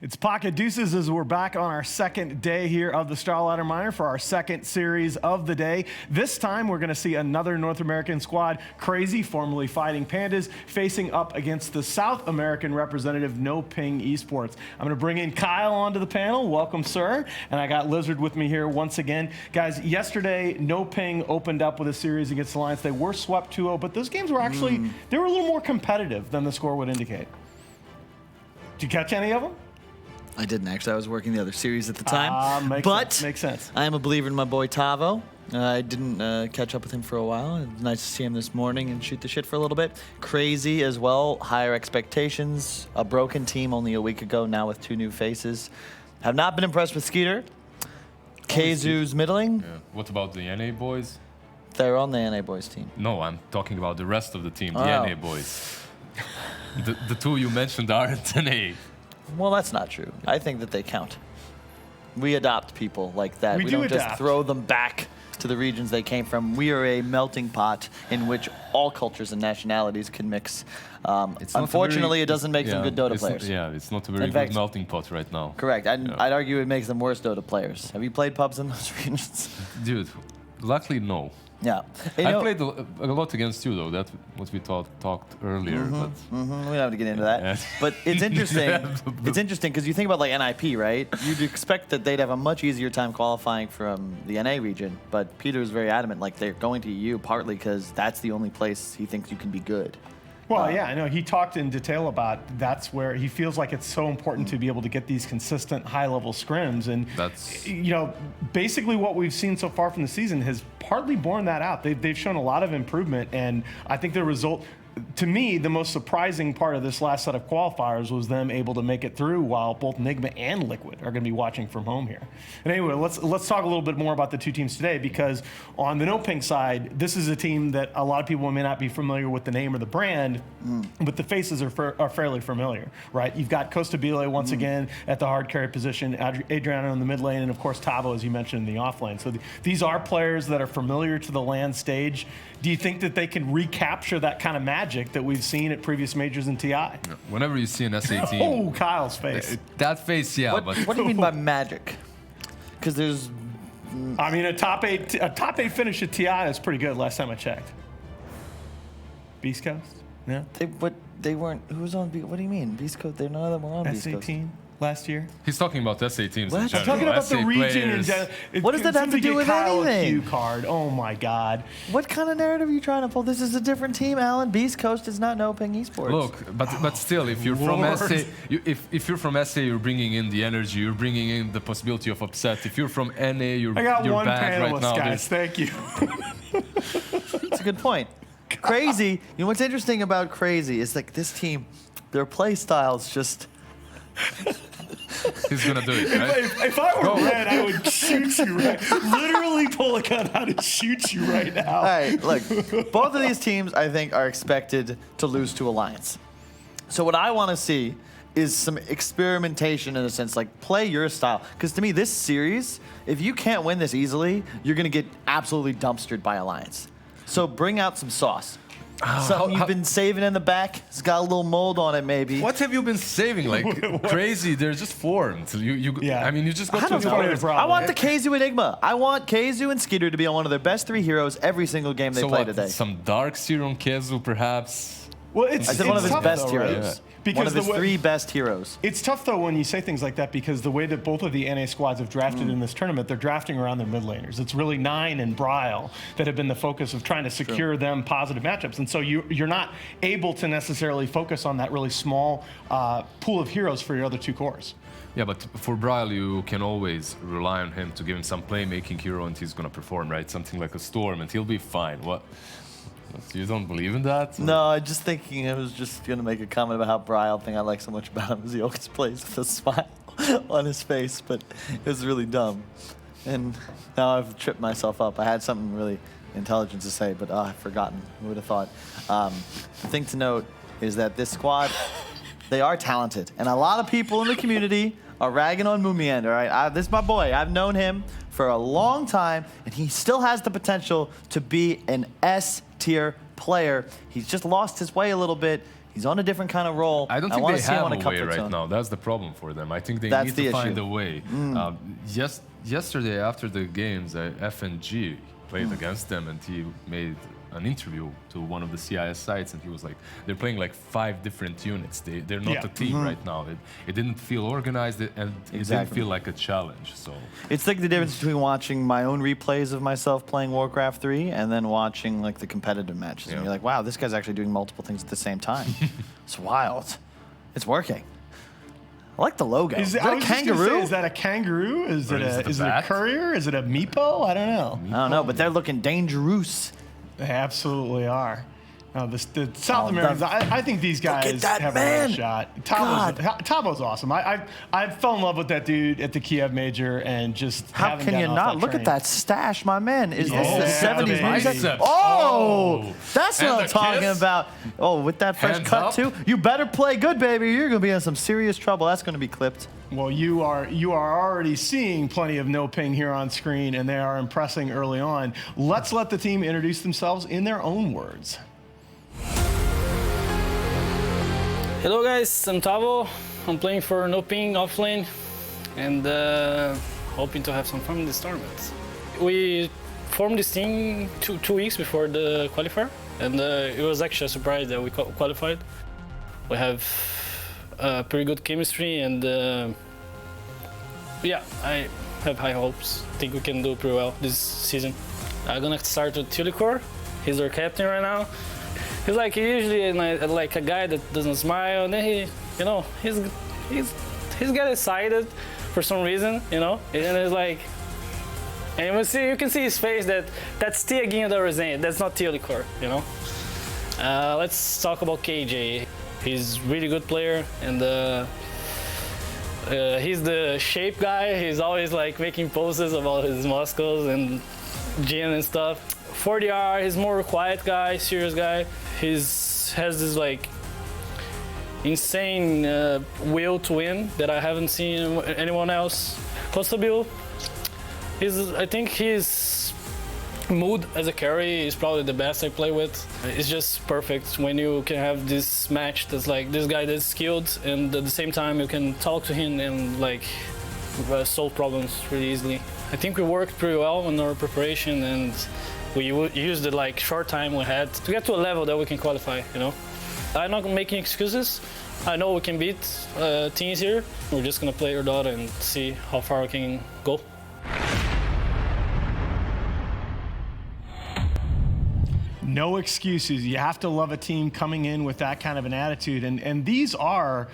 It's Pocket Deuces as we're back on our second day here of the StarLadder Minor for our second series of the day. This time we're going to see another North American squad, KheZu, formerly Fighting Pandas, facing up against the South American representative NoPing Esports. I'm going to bring in Kyle onto the panel. Welcome, sir. And I got Lizard with me here once again. Guys, yesterday NoPing opened up with a series against Alliance. They were swept 2-0, but those games were actually, they were a little more competitive than the score would indicate. Did you catch any of them? I didn't actually. I was working the other series at the time. Makes sense. I am a believer in my boy Tavo. I didn't catch up with him for a while. It was nice to see him this morning and shoot the shit for a little bit. KheZu as well. Higher expectations. A broken team only a week ago, now with 2 new faces. Have not been impressed with Skiter. KheZu's middling. Yeah. What about the NA boys? They're on the NA boys team. No, I'm talking about the rest of the team, the NA boys. the 2 you mentioned aren't NA. Well, that's not true. I think that they count. We adopt people like that. We don't adapt. just throw them back to the regions they came from. We are a melting pot in which all cultures and nationalities can mix. Unfortunately, it doesn't make them good Dota players. It's not a very good melting pot right now. Correct. I'd argue it makes them worse Dota players. Have you played pubs in those regions? Dude, luckily, no. Yeah. I played a lot against you, though. That's what we talked earlier. But we don't have to get into that. Yeah. But it's interesting. It's interesting because you think about like NIP, right? You'd expect that they'd have a much easier time qualifying from the NA region. But Peter's very adamant, like they're going to EU partly because that's the only place he thinks you can be good. Well, yeah, I know. He talked in detail about that's where he feels like it's so important to be able to get these consistent high-level scrims. And, that's, you know, basically what we've seen so far from the season has partly borne that out. They've shown a lot of improvement, and I think the result, to me, the most surprising part of this last set of qualifiers was them able to make it through while both Nigma and Liquid are going to be watching from home here. And anyway, let's talk a little bit more about the 2 teams today, because on the NoPing side, this is a team that a lot of people may not be familiar with the name or the brand, but the faces are fairly familiar, right? You've got Costabile once again at the hard carry position, Adriano in the mid lane, and of course Tavo, as you mentioned, in the off lane. So these are players that are familiar to the LAN stage. Do you think that they can recapture that kind of magic that we've seen at previous majors in TI? Whenever you see an SA team... Oh, Kyle's face. That face, yeah. What do you mean by magic? Because there's... I mean, a top 8 finish at TI is pretty good last time I checked. Beast Coast? Yeah. They weren't... Who's on... What do you mean? Beast Coast? None of them were on Beast Coast. SA team last year? He's talking about SA teams in general. I'm talking about SA the region in players. general. What does that have to do with anything? Q card. Oh my God. What kind of narrative are you trying to pull? This is a different team, Alan. Beast Coast is not NoPing Esports. Look, but still, if you're from SA, if you're from SA, you're bringing in the energy, you're bringing in the possibility of upset. If you're from NA, you're bad right now. Guys. Thank you. That's a good point. KheZu, you know what's interesting about KheZu is like this team, their play style's just... He's gonna do it, right? If I were Red, I would shoot you right. Literally pull a gun out and shoot you right now. All right, look, both of these teams, I think, are expected to lose to Alliance. So what I want to see is some experimentation in a sense, like play your style. Because to me, this series, if you can't win this easily, you're gonna get absolutely dumpstered by Alliance. So bring out some sauce. Something you've been saving in the back. It's got a little mold on it, maybe. What have you been saving? Like KheZu, they're just formed. I mean, you just got to know. I want the KheZu Enigma. I want KheZu and Skiter to be on one of their best 3 heroes every single game they play today. Some dark serum KheZu, perhaps. Well, I said one of his best heroes. Right? Because one of his 3 best heroes. It's tough, though, when you say things like that, because the way that both of the NA squads have drafted in this tournament, they're drafting around their mid laners. It's really Nine and Bryle that have been the focus of trying to secure them positive matchups. And so you're not able to necessarily focus on that really small pool of heroes for your other 2 cores. Yeah, but for Bryle, you can always rely on him to give him some playmaking hero, and he's going to perform, right? Something like a Storm, and he'll be fine. What? You don't believe in that? No, I'm just thinking, I was just going to make a comment about how Bryle thing I like so much about him is he always plays with a smile on his face, but it was really dumb. And now I've tripped myself up. I had something really intelligent to say, but I've forgotten. Who would have thought? The thing to note is that this squad, they are talented. And a lot of people in the community are ragging on MoonMeander, right? This is my boy. I've known him for a long time, and he still has the potential to be an S-tier player. He's just lost his way a little bit. He's on a different kind of role. I don't think wanna they see him have on a way comfort right zone. now. That's the problem for them. I think they That's need the to find issue. a way. Yesterday, after the games, FNG played against them, and he made an interview to one of the CIS sites, and he was like, they're playing like 5 different units. They're not a team right now. It didn't feel organized, and it didn't feel like a challenge. So It's like the difference between watching my own replays of myself playing Warcraft 3 and then watching like the competitive matches. And you're like, wow, this guy's actually doing multiple things at the same time. It's wild. It's working. I like the logo. Is that a kangaroo? Is that a kangaroo? Is it is it is a it a bat? courier? Is it a meepo? I don't know. I don't know, but they're looking dangerous. They absolutely are. The South Americans, I think these guys that have man. a real shot. Tavo's awesome. I fell in love with that dude at the Kyiv major and just How haven't can you gotten off not? that Look train. at that stash, my man. Is this Yeah, the 70s baby. music? Biceps. Oh, that's And what I'm the talking kiss. about. Oh, with that fresh Hands cut up. too. You better play good, baby. You're gonna be in some serious trouble. That's gonna be clipped. Well, you are already seeing plenty of NoPing here on screen, and they are impressing early on. Let's let the team introduce themselves in their own words. Hello guys, I'm Tavo. I'm playing for NoPing offlane and hoping to have some fun in this tournament. We formed this team two weeks before the qualifier, and it was actually a surprise that we qualified. We have pretty good chemistry, and yeah, I have high hopes. I think we can do pretty well this season. I'm gonna start with Tulikor. He's our captain right now. He's like usually like a guy that doesn't smile, and then he, you know, he's got excited for some reason, you know, and it's like, and you can see his face that's Tiaguinho da Resenha, that's not Tulikor, you know. Let's talk about KJ. He's really good player, and he's the shape guy. He's always like making poses about his muscles and gym and stuff. forZe, he's more a quiet guy, serious guy. Has this like insane will to win that I haven't seen anyone else. KheZu, I think his mood as a carry is probably the best I play with. It's just perfect when you can have this match that's like this guy that's skilled, and at the same time you can talk to him and like solve problems really easily. I think we worked pretty well on our preparation, and we used the like short time we had to get to a level that we can qualify, you know. I'm not making excuses. I know we can beat teams here. We're just gonna play our Dota and see how far we can go. No excuses. You have to love a team coming in with that kind of an attitude. And these are,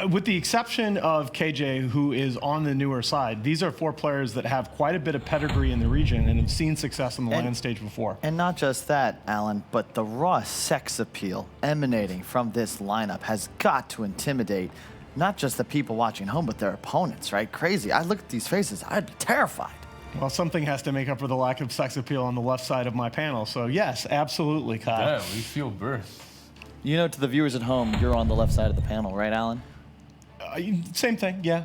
with the exception of KJ, who is on the newer side, these are 4 players that have quite a bit of pedigree in the region and have seen success on the LAN stage before. And not just that, Alan, but the raw sex appeal emanating from this lineup has got to intimidate not just the people watching home, but their opponents, right? Crazy. I look at these faces, I'd be terrified. Well, something has to make up for the lack of sex appeal on the left side of my panel. So yes, absolutely, Kyle. yeah, we feel burnt. You know, to the viewers at home, you're on the left side of the panel, right, Alan? Same thing, yeah.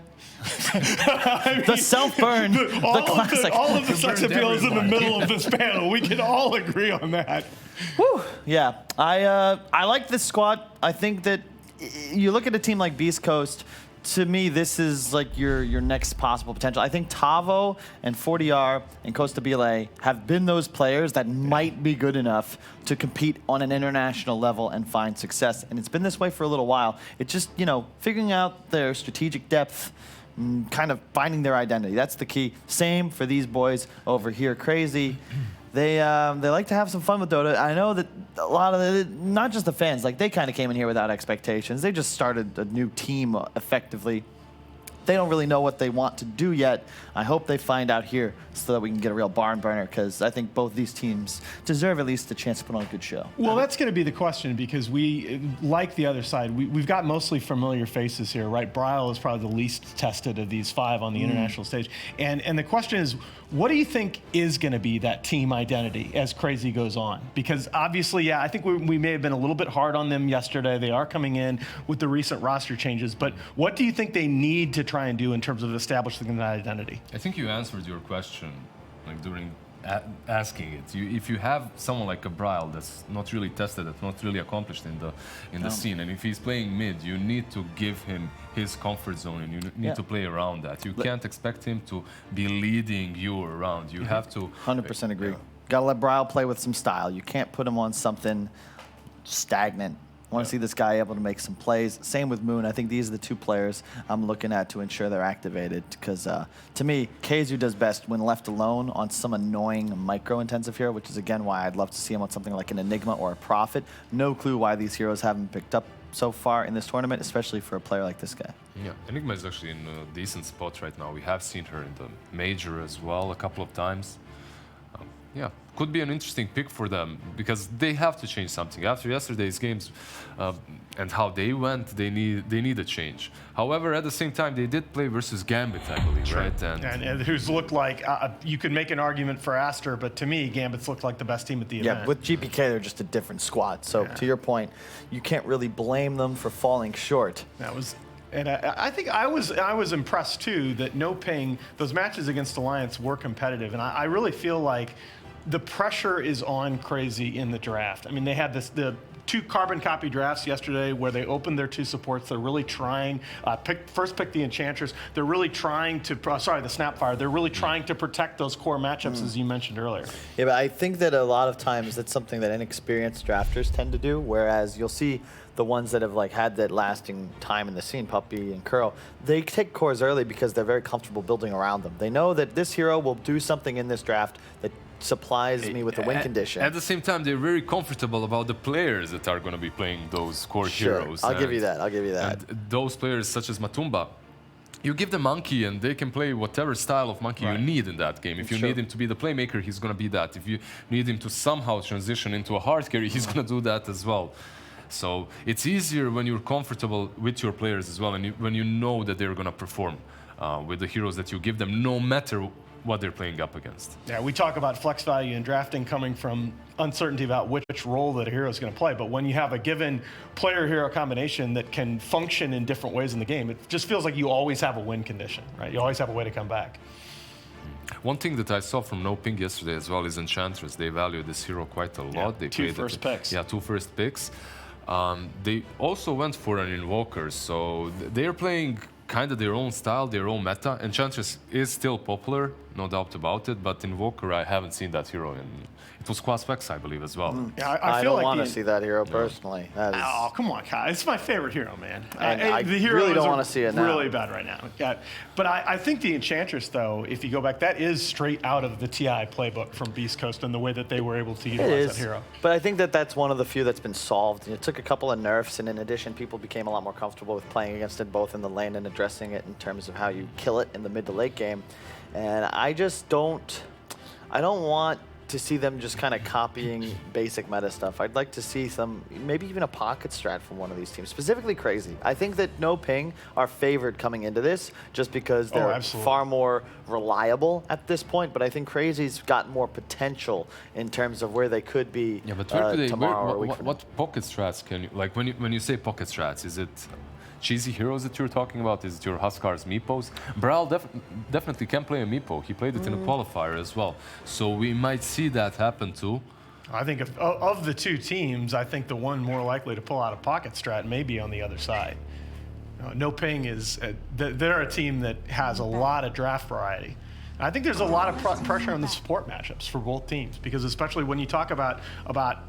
The self-burn, the classic. All of the sex burned appeal is in the everyone. middle of this panel. We can all agree on that. Whew. Yeah, I like this squad. I think that you look at a team like Beast Coast. To me, this is like your next possible potential. I think Tavo and forZe and Costa Bile have been those players that might be good enough to compete on an international level and find success. And it's been this way for a little while. It's just, you know, figuring out their strategic depth, kind of finding their identity. That's the key. Same for these boys over here. Crazy. They like to have some fun with Dota. I know that a lot of not just the fans, like they kind of came in here without expectations. They just started a new team effectively. They don't really know what they want to do yet. I hope they find out here so that we can get a real barn burner, because I think both these teams deserve at least a chance to put on a good show. Well, that's going to be the question, because we, like the other side, we've got mostly familiar faces here, right? Bryle is probably the least tested of these 5 on the international stage. And the question is, what do you think is going to be that team identity as Crazy goes on? Because obviously, yeah, I think we may have been a little bit hard on them yesterday. They are coming in with the recent roster changes. But what do you think they need to try and do in terms of establishing that identity? I think you answered your question like during asking it. If you have someone like a Bryle that's not really tested, that's not really accomplished in the scene, and if he's playing mid, you need to give him his comfort zone, and you need to play around that. You can't expect him to be leading you around. You have to 100% agree. Got to let Bryle play with some style. You can't put him on something stagnant. I want to see this guy able to make some plays. Same with Moon. I think these are the two players I'm looking at to ensure they're activated. Because to me, KheZu does best when left alone on some annoying micro-intensive hero, which is again why I'd love to see him on something like an Enigma or a Prophet. No clue why these heroes haven't picked up so far in this tournament, especially for a player like this guy. Yeah, Enigma is actually in a decent spot right now. We have seen her in the major as well a couple of times. Yeah, could be an interesting pick for them because they have to change something. After yesterday's games and how they went, they need a change. However, at the same time, they did play versus Gambit, I believe, right? And who's looked like, you could make an argument for Aster, but to me, Gambit's looked like the best team at the event. Yeah, with GPK, they're just a different squad. So to your point, you can't really blame them for falling short. That was... And I think I was impressed too that NoPing, those matches against Alliance were competitive, and I really feel like the pressure is on KheZu in the draft. I mean, they had the 2 carbon copy drafts yesterday where they opened their 2 supports. They're really trying, first pick the Enchantress. They're really trying to, sorry, the Snapfire. They're really trying to protect those core matchups as you mentioned earlier. Yeah, but I think that a lot of times that's something that inexperienced drafters tend to do, whereas you'll see the ones that have like had that lasting time in the scene, Puppy and Curl, they take cores early because they're very comfortable building around them. They know that this hero will do something in this draft that supplies me with a win condition. At the same time, they're very comfortable about the players that are going to be playing those core heroes. I'll give you that. I'll give you that. And those players such as Matumba, you give the monkey and they can play whatever style of monkey you need in that game. If you need him to be the playmaker, he's going to be that. If you need him to somehow transition into a hard carry, he's going to do that as well. So it's easier when you're comfortable with your players as well, and when you know that they're going to perform with the heroes that you give them, no matter what they're playing up against. Yeah, we talk about flex value in drafting coming from uncertainty about which role that a hero is going to play, but when you have a given player-hero combination that can function in different ways in the game, it just feels like you always have a win condition, right? You always have a way to come back. One thing that I saw from NoPing yesterday as well is Enchantress. They value this hero quite a lot. They 2 first picks. Yeah, 2 first picks. They also went for an Invoker, so they're playing kind of their own style, their own meta. Enchantress is still popular, no doubt about it, but Invoker, I haven't seen that hero in... It was Quad Specs, I believe, as well. Yeah, I feel don't like want to see that hero personally. That is... Oh, come on, Kai. It's my favorite hero, man. I the hero really don't want to see it now. Really bad right now. Yeah. But I think the Enchantress, though, if you go back, that is straight out of the TI playbook from Beast Coast and the way that they were able to utilize that hero. But I think that that's one of the few that's been solved. It took a couple of nerfs, and in addition, people became a lot more comfortable with playing against it both in the lane and addressing it in terms of how you kill it in the mid to late game. And I just don't want to see them just kind of copying basic meta stuff. I'd like to see some, maybe even a pocket strat from one of these teams, specifically KheZu. I think that NoPing are favored coming into this just because they're far more reliable at this point, but I think KheZu's got more potential in terms of where they could be tomorrow. What pocket strats can you, like when you say pocket strats, is it cheesy heroes that you're talking about? Is it your Huskars Meepos? Bryle definitely can play a Meepo. He played it in a qualifier as well. So we might see that happen too. I think of the 2 teams, I think the one more likely to pull out a pocket strat may be on the other side. NoPing is, they're a team that has a lot of draft variety. I think there's a lot of pressure on the support matchups for both teams because especially when you talk about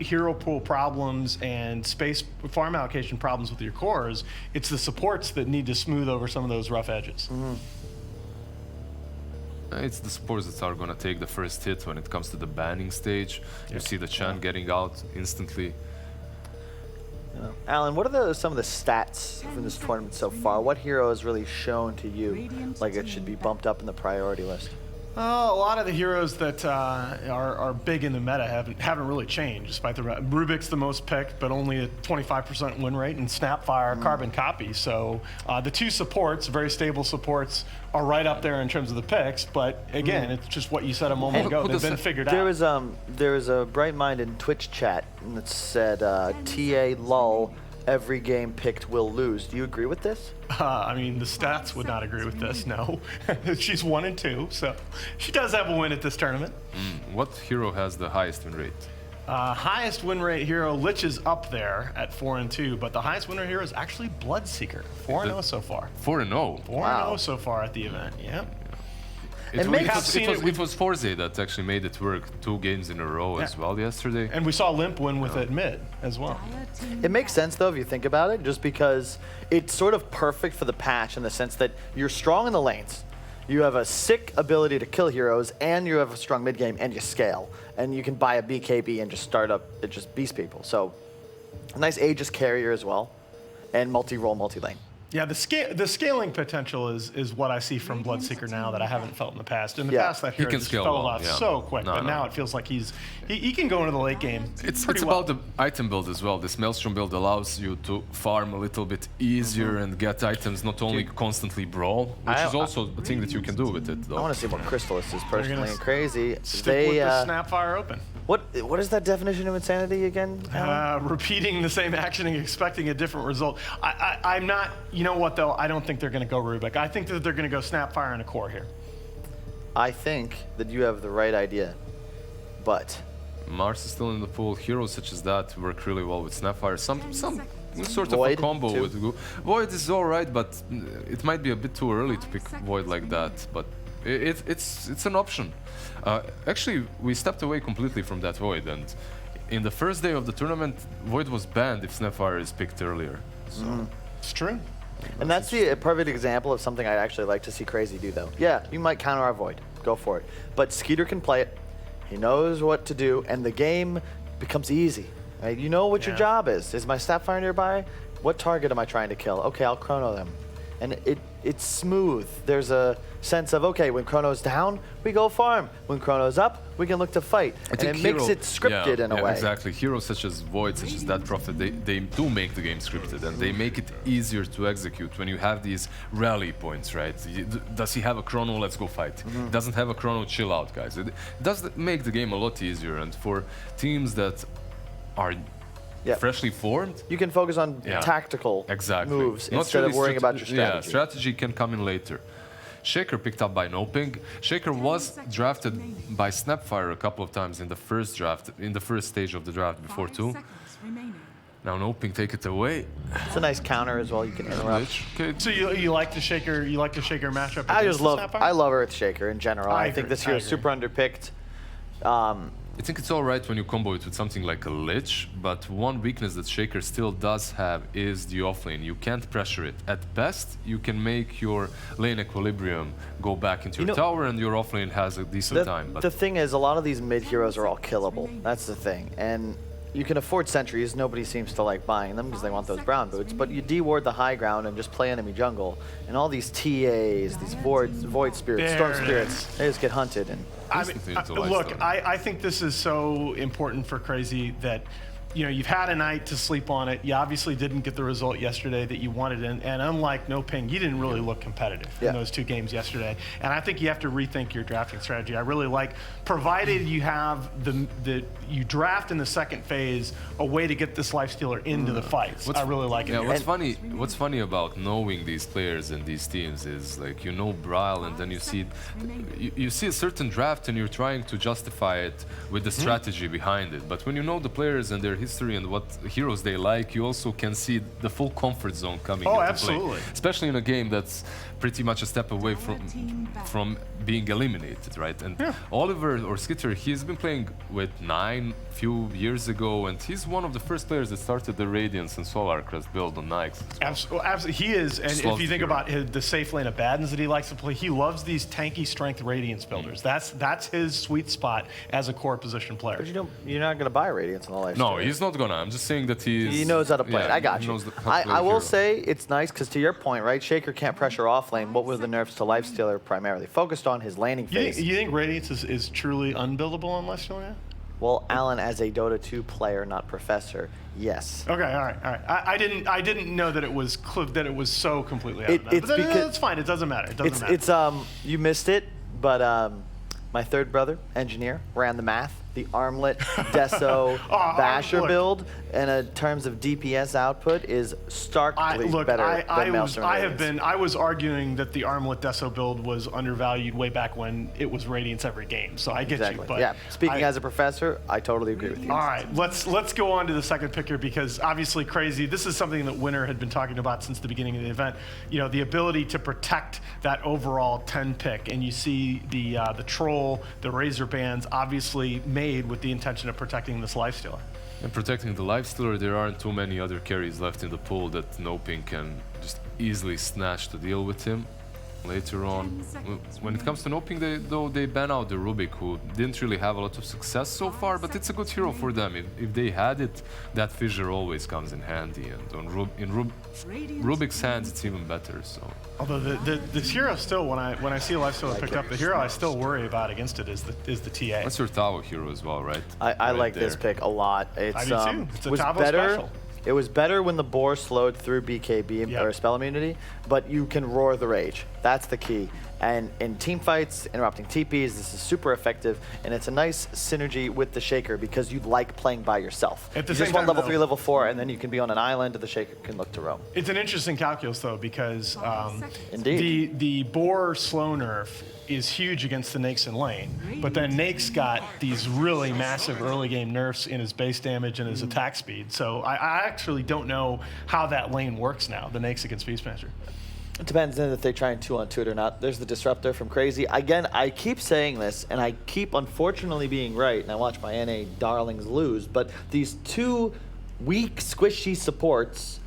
hero pool problems and space farm allocation problems with your cores, it's the supports that need to smooth over some of those rough edges. It's the supports that are going to take the first hit when it comes to the banning stage. You see the Chan getting out instantly. Alan, what are some of the stats from this tournament so far? What hero has really shown to you like it should be bumped up in the priority list? Oh, a lot of the heroes that are big in the meta haven't really changed, despite the Rubik's the most picked, but only a 25% win rate, and Snapfire, Carbon Copy. So the 2 supports, very stable supports, are right up there in terms of the picks. But again, it's just what you said a moment ago. They've been figured out. There was a bright mind in Twitch chat that said TA lull every game picked will lose. Do you agree with this? I mean, the stats would not agree with this, no. She's 1-2, so she does have a win at this tournament. What hero has the highest win rate? Highest win rate hero, Lich is up there at 4-2, but the highest win rate hero is actually Bloodseeker, 4-0 so far. 4-0. 4-0 so far at the event, yeah. It makes- was forZe that actually made it work 2 games in a row as well yesterday. And we saw Limmp win with it mid as well. It makes sense though if you think about it, just because it's sort of perfect for the patch in the sense that you're strong in the lanes, you have a sick ability to kill heroes, and you have a strong mid game, and you scale. And you can buy a BKB and just start up, it just beast people. So, a nice Aegis carrier as well, and multi-role, multi-lane. Yeah, the scaling potential is what I see from Bloodseeker now that I haven't felt in the past. In the Yeah. past, that hero can just scale fell well, off yeah. so quick, No, but no. now it feels like he can go into the late game. It's pretty well. about the item build as well. This Maelstrom build allows you to farm a little bit easier and get items, not only constantly brawl, which is also a thing that you can do with it, though. I want to see what Crystallis is personally and crazy. Stick with the Snapfire open. What is that definition of insanity again? Alan? Repeating the same action and expecting a different result. I'm not, you know what though, I don't think they're going to go Rubik. I think that they're going to go Snapfire and a core here. I think that you have the right idea, but Mars is still in the pool. Heroes such as that work really well with Snapfire. Some sort of a Void, combo too. with Void is alright, but it might be a bit too early to pick Void like that. But it's an option. Actually, we stepped away completely from that Void, and in the first day of the tournament, Void was banned if Snapfire is picked earlier. So. It's true. And that's the perfect example of something I'd actually like to see KheZu do, though. Yeah, you might counter our Void. Go for it. But Skiter can play it. He knows what to do, and the game becomes easy. Right? You know what your job is. Is my Snapfire nearby? What target am I trying to kill? Okay, I'll chrono them. And it's smooth. There's a sense of, okay, when Chrono's down, we go farm. When Chrono's up, we can look to fight. And it makes it scripted in a way. Exactly. Heroes such as Void, such as that Prophet, they do make the game scripted, and they make it easier to execute when you have these rally points, right? Does he have a chrono? Let's go fight. Doesn't have a chrono? Chill out, guys. It does make the game a lot easier, and for teams that are freshly formed, you can focus on tactical moves instead of worrying about your strategy. Yeah, strategy can come in later. Shaker picked up by NoPing. Shaker was drafted by Snapfire a couple of times in the first draft, in the first stage of the draft before 2. Now NoPing take it away. It's a nice counter as well. You can interrupt. Okay. So you like the Shaker? You like the Shaker matchup? I love Earthshaker in general. I think this hero is super underpicked. I think it's alright when you combo it with something like a Lich, but one weakness that Shaker still does have is the offlane. You can't pressure it. At best, you can make your lane equilibrium go back into your tower, and your offlane has a decent time. But the thing is, a lot of these mid heroes are all killable. That's the thing. And you can afford sentries. Nobody seems to like buying them because they want those brown boots. But you deward the high ground and just play enemy jungle. And all these TAs, these void spirits, storm spirits, they just get hunted. And I mean, look, I think this is so important for KheZu that, you know, you've had a night to sleep on it. You obviously didn't get the result yesterday that you wanted, and unlike NoPing, you didn't really look competitive in those 2 games yesterday. And I think you have to rethink your drafting strategy. I really like, provided you have you draft in the second phase a way to get this lifestealer into the fights. I really like it. Yeah, what's funny about knowing these players and these teams is, like, you know Bryle, and then you see a certain draft and you're trying to justify it with the strategy behind it. But when you know the players and their history and what heroes they like, you also can see the full comfort zone coming into absolutely. play. Especially in a game that's pretty much a step away from being eliminated, right? And Oliver or Skiter, he's been playing with 9 few years ago, and he's one of the first players that started the Radiance and Solar Crest build on Nikes. Absolutely, he is. And if you think about the safe lane of Baddens that he likes to play, he loves these tanky strength Radiance builders. That's his sweet spot as a core position player. But you're not going to buy Radiance in the life. No, he's not gonna. I'm just saying that he knows how to play it. I got you. I will say it's nice because, to your point, right, Shaker can't pressure off lane. What were the nerfs to Lifestealer primarily? Focused on his laning phase. You think Radiance is truly unbuildable on Lifestealer now? Well, Alan, as a Dota 2 player, not professor, yes. Okay, all right. I didn't know that it was so completely out of that. But it's fine. It doesn't matter. It doesn't matter. You missed it, but my third brother, engineer, ran the math. the Armlet, Deso, Basher look. build, and in terms of DPS output, is starkly better than Maelstrom. I was arguing that the Armlet Deso build was undervalued way back when it was Radiance every game, so I get you. But yeah, speaking as a professor, I totally agree with you. All right, let's go on to the second pick here, because obviously KheZu, this is something that Winner had been talking about since the beginning of the event. You know, the ability to protect that overall 10 pick, and you see the Troll, the Razor bands, obviously made with the intention of protecting this lifestealer. And protecting the lifestealer, there aren't too many other carries left in the pool that NoPing can just easily snatch to deal with him later on. When it comes to NoPing, they ban out the Rubik, who didn't really have a lot of success so far, but it's a good hero for them. If they had it, that fissure always comes in handy, and in Rubik's hands, it's even better. So, although this hero still, when I see a lifestealer picked up, the hero I still worry about against it is the TA. That's your Tavo hero as well, right? I like this pick a lot. It's, I do too. It's a was Tavo better. special. It was better when the boar slowed through BKB or spell immunity, but you can roar the rage. That's the key. And in team fights, interrupting TPs, this is super effective, and it's a nice synergy with the Shaker because you like playing by yourself. At the you same just want time, level though, 3, level 4, and then you can be on an island, and the Shaker can look to roam. It's an interesting calculus, though, because Indeed. the boar slow nerf is huge against the Nakes in lane, but then Nake's got these really massive early game nerfs in his base damage and his attack speed. So I actually don't know how that lane works now, the Nakes against Beastmaster. It depends on if they try and 2-on-2 it or not. There's the Disruptor from KheZu. Again, I keep saying this, and I keep unfortunately being right, and I watch my NA darlings lose, but these two weak, squishy supports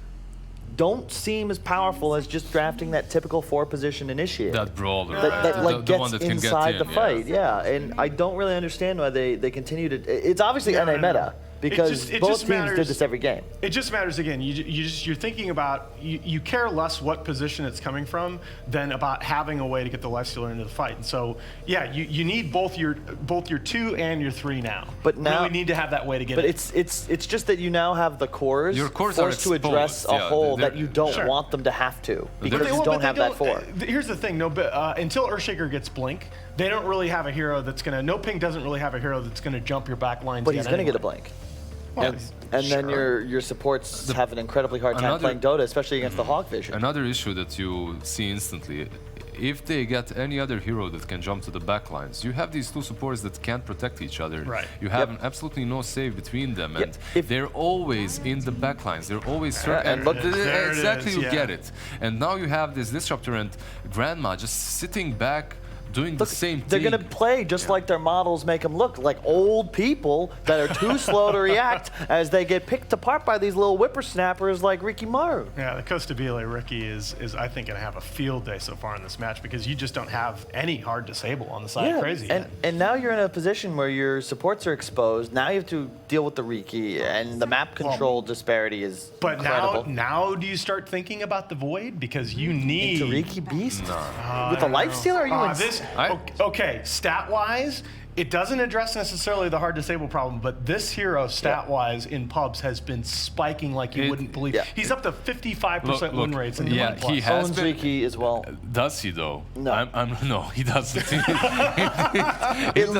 don't seem as powerful as just drafting that typical 4-position initiator. That brawler. That like the gets one that can inside get in, the fight, yeah. And I don't really understand why they continue to. It's obviously NA meta because it both just teams matters. did this every game. It just matters again. You're thinking about you care less what position it's coming from than about having a way to get the lifestealer into the fight. And so yeah, you need both your 2 and your 3 now. But now we need to have that way to get. But it. it's just that you now have the cores, Your cores forced are to address exposed, a hole they're- that you don't Sure. want them to have to because Well, you but don't they have that 4. Here's the thing, until Earthshaker gets Blink, they don't really have a hero that's gonna. NoPing doesn't really have a hero that's gonna jump your back lines. But he's yet going to get a anyway. blink. Well, And sure. then your supports have an incredibly hard time Another- playing Dota, especially against the Hawk Vision. Another issue that you see instantly, if they get any other hero that can jump to the backlines, you have these two supports that can't protect each other. Right. You have absolutely no save between them, Yep. and If- they're always in the backlines. They're always and look- There it exactly is, you yeah. get it. And now you have this Disruptor and Grandma just sitting back, doing the same They're thing. going to play just like their models make them look, like old people that are too slow to react as they get picked apart by these little whippersnappers like Ricky Maru. Yeah, the Costabile Ricky is I think going to have a field day so far in this match because you just don't have any hard disable on the side of KheZu. And now you're in a position where your supports are exposed. Now you have to deal with the Riki, and the map control disparity is But incredible. now do you start thinking about the Void because you need Into Riki Beast? With a I don't lifesteal, know. are you this I- okay, stat-wise, it doesn't address necessarily the hard disable problem, but this hero, stat-wise, in pubs has been spiking like you wouldn't believe. yeah. He's up to 55% win rates in the yeah, 1+. he has Owns been. Riki as well. Does he though? No. No, he doesn't.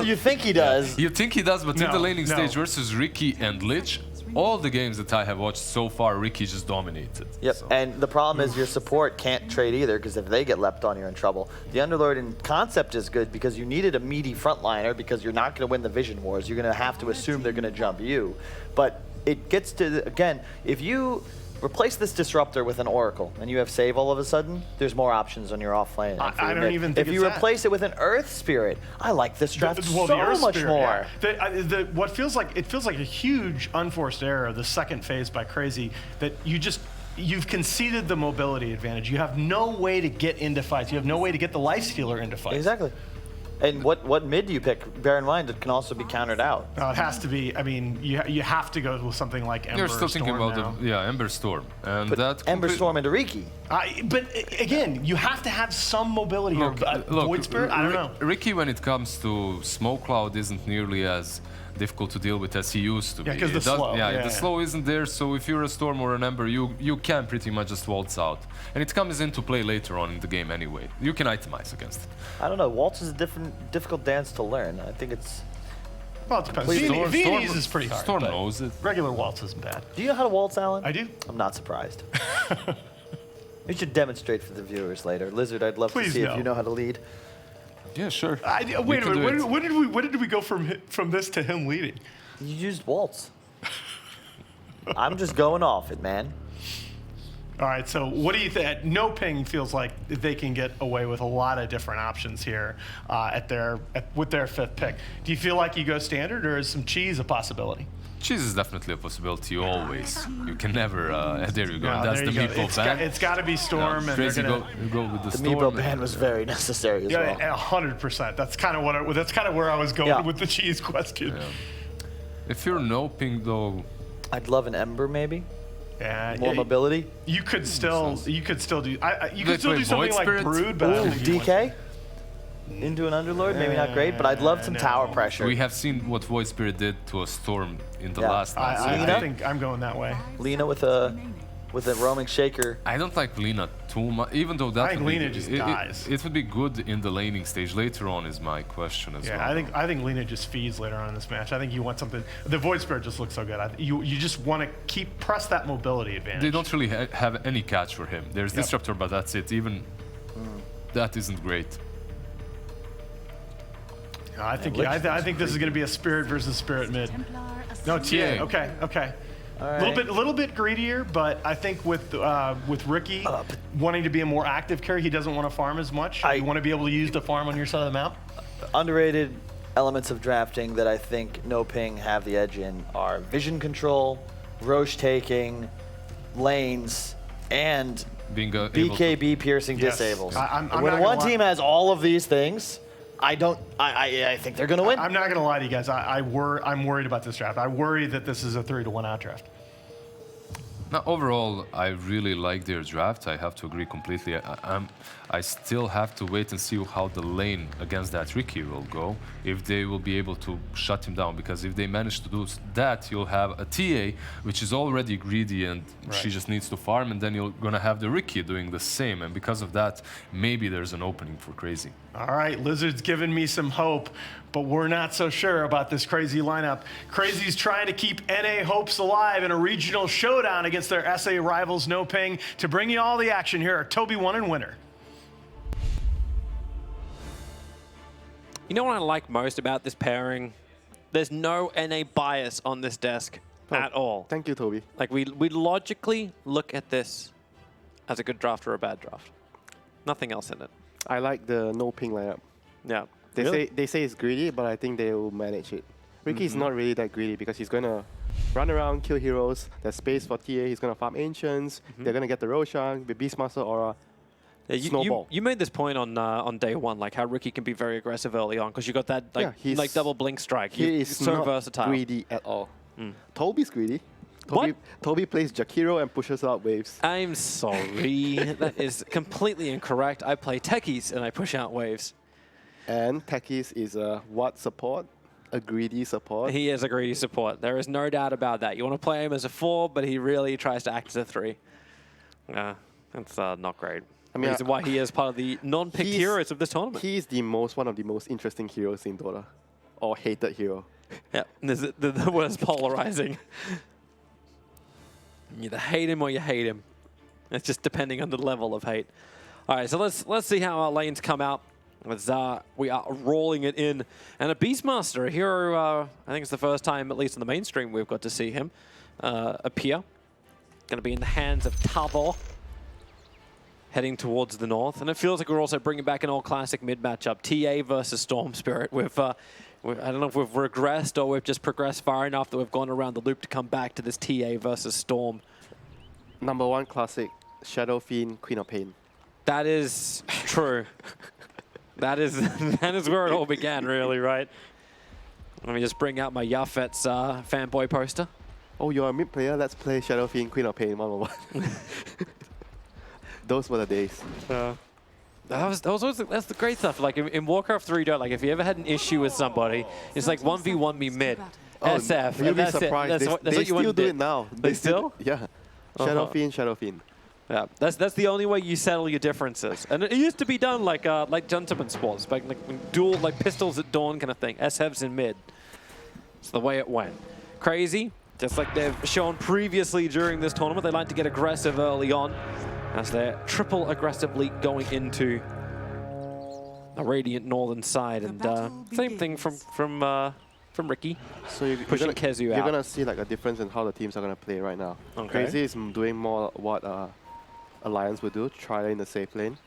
You think he does. You think he does, but in No, the laning no. stage versus Ricky and Lich, all the games that I have watched so far, Ricky just dominated. Yep, So- and the problem is your support can't trade either because if they get leapt on, you're in trouble. The Underlord in concept is good because you needed a meaty frontliner because you're not going to win the Vision Wars. You're going to have to assume they're going to jump you. But it gets to, again, if you replace this Disruptor with an Oracle and you have save all of a sudden, there's more options on your offlane. I don't even think If you it's that. replace it with an Earth Spirit, I like this draft Well, so the Earth much Spirit, more. yeah. What feels like a huge unforced error, the second phase by KheZu, that you've conceded the mobility advantage. You have no way to get into fights. You have no way to get the lifestealer into fights. Exactly. And what mid do you pick? Bear in mind, it can also be countered out. It has to be. I mean, you have to go with something like Ember. You're still thinking Storm about now. Ember Storm, and But that Ember complete- Storm into Riki. But again, you have to have some mobility here. Void Spirit, I don't know. Ricky, when it comes to Smoke Cloud, isn't nearly as difficult to deal with as he used to be. 'cause the It does- slow. the slow isn't there, so if you're a Storm or an Ember, you can pretty much just waltz out. And it comes into play later on in the game anyway. You can itemize against it. I don't know. Waltz is a difficult dance to learn. I think Well, it depends. Storm- Viennese is pretty hard. Storm but knows it. Regular waltz isn't bad. Do you know how to waltz, Alan? I do. I'm not surprised. You should demonstrate for the viewers later. Lizard, I'd love Please to see no. if you know how to lead. Yeah, sure. Wait a can do minute. it. When did we go from this to him leading? You used waltz. I'm just going off it, man. All right, so what do you think? NoPing feels like they can get away with a lot of different options here with their 5th pick. Do you feel like you go standard, or is some cheese a possibility? Cheese is definitely a possibility always. You can never. There you go. No, That's there the you go. meatball ban. It's got to be Storm, and Crazy they're gonna. go with the The Storm. Meebo ban was very necessary as well. Yeah, 100%. That's kind of where I was going with the cheese question. Yeah. If you're NoPing though, I'd love an Ember maybe. Yeah, More mobility. You could still do. You could still do Play something Void like Spirit? Brood, but I don't Ooh, think you want DK into an Underlord, maybe not great, but I'd love some tower pressure. we have seen what Void Spirit did to a Storm in the Yeah. last match. I think I'm going that way. Lina with a roaming shaker. I don't like Lina too much, even though that I think would be- Lina just dies. It would be good in the laning stage. Later on is my question as well. Yeah, I think Lina just feeds later on in this match. I think you want something. The Void Spirit just looks so good. You just want to press that mobility advantage. They don't really have any catch for him. There's Disruptor, but that's it. Even that isn't great. I think this is going to be a Spirit versus Spirit mid. No, TA. Yeah. Okay. All A little bit greedier, but I think with Ricky wanting to be a more active carry, he doesn't want to farm as much. You want to be able to use the farm on your side of the map. Underrated elements of drafting that I think NoPing have the edge in are vision control, Roche taking, lanes, and Being able to- BKB piercing Yes. disables. I'm when not one gonna team has all of these things, I think they're gonna win. I'm not going to lie to you guys. I'm worried about this draft. I worry that this is a 3-to-1 out draft. Now, overall, I really like their draft. I have to agree completely. I still have to wait and see how the lane against that Ricky will go, if they will be able to shut him down. Because if they manage to do that, you'll have a TA, which is already greedy and she just needs to farm, and then you're going to have the Ricky doing the same. And because of that, maybe there's an opening for KheZu. All right, Lizard's giving me some hope, but we're not so sure about this KheZu lineup. KheZu's trying to keep NA hopes alive in a regional showdown against their SA rivals NoPing. To bring you all the action, here are Toby1 and Winner. You know what I like most about this pairing? There's no NA bias on this desk at all. Thank you, Toby. Like we logically look at this as a good draft or a bad draft. Nothing else in it. I like the NoPing lineup. Yeah. They say it's greedy, but I think they will manage it. Ricky's not really that greedy because he's gonna run around, kill heroes. There's space for TA. He's gonna farm ancients. They're gonna get the Roshan, the Beastmaster Aura. Snowball. You made this point on day one, like how Ricky can be very aggressive early on because you got that like double blink strike. He is so not versatile. greedy at all. Toby's greedy. Toby plays Jakiro and pushes out waves. I'm sorry, that is completely incorrect. I play techies and I push out waves. And Tekis is a what support? A greedy support. He is a greedy support. There is no doubt about that. You want to play him as a 4, but he really tries to act as a 3. That's not great. I mean, reason why he is part of the non-picked heroes of this tournament. He's one of the most interesting heroes in Dota, or hated hero. Yeah, the worst polarizing. You either hate him or you hate him. It's just depending on the level of hate. All right, so let's see how our lanes come out. As we are rolling it in, and a Beastmaster, a hero. I think it's the first time, at least in the mainstream, we've got to see him appear. Going to be in the hands of Tavor, heading towards the north, and it feels like we're also bringing back an old classic mid matchup: TA versus Storm Spirit. I don't know if we've regressed or we've just progressed far enough that we've gone around the loop to come back to this TA versus Storm. #1 classic, Shadow Fiend, Queen of Pain. That is true. That is where it all began, really, right? Let me just bring out my Yafet's fanboy poster. Oh, you're a mid player? Let's play Shadow Fiend, Queen of Pain 1v1. Those were the days. That's the great stuff. Like in Warcraft 3, like if you ever had an issue with somebody, it's like 1v1 me mid. SF. You'll be that's surprised. That's They what you still do it now. They still? Yeah. Shadow Fiend, Shadow Fiend. Yeah, that's the only way you settle your differences. And it used to be done like gentleman sports, like dual, like pistols at dawn kind of thing. SFs in mid. It's the way it went. KheZu, just like they've shown previously during this tournament, they like to get aggressive early on as they're triple aggressively going into the Radiant Northern side. And same thing from Ricky. So you're pushing KheZu you're out. gonna see like a difference in how the teams are gonna play right now. Okay. KheZu is doing more what Alliance would do, try in the safe lane.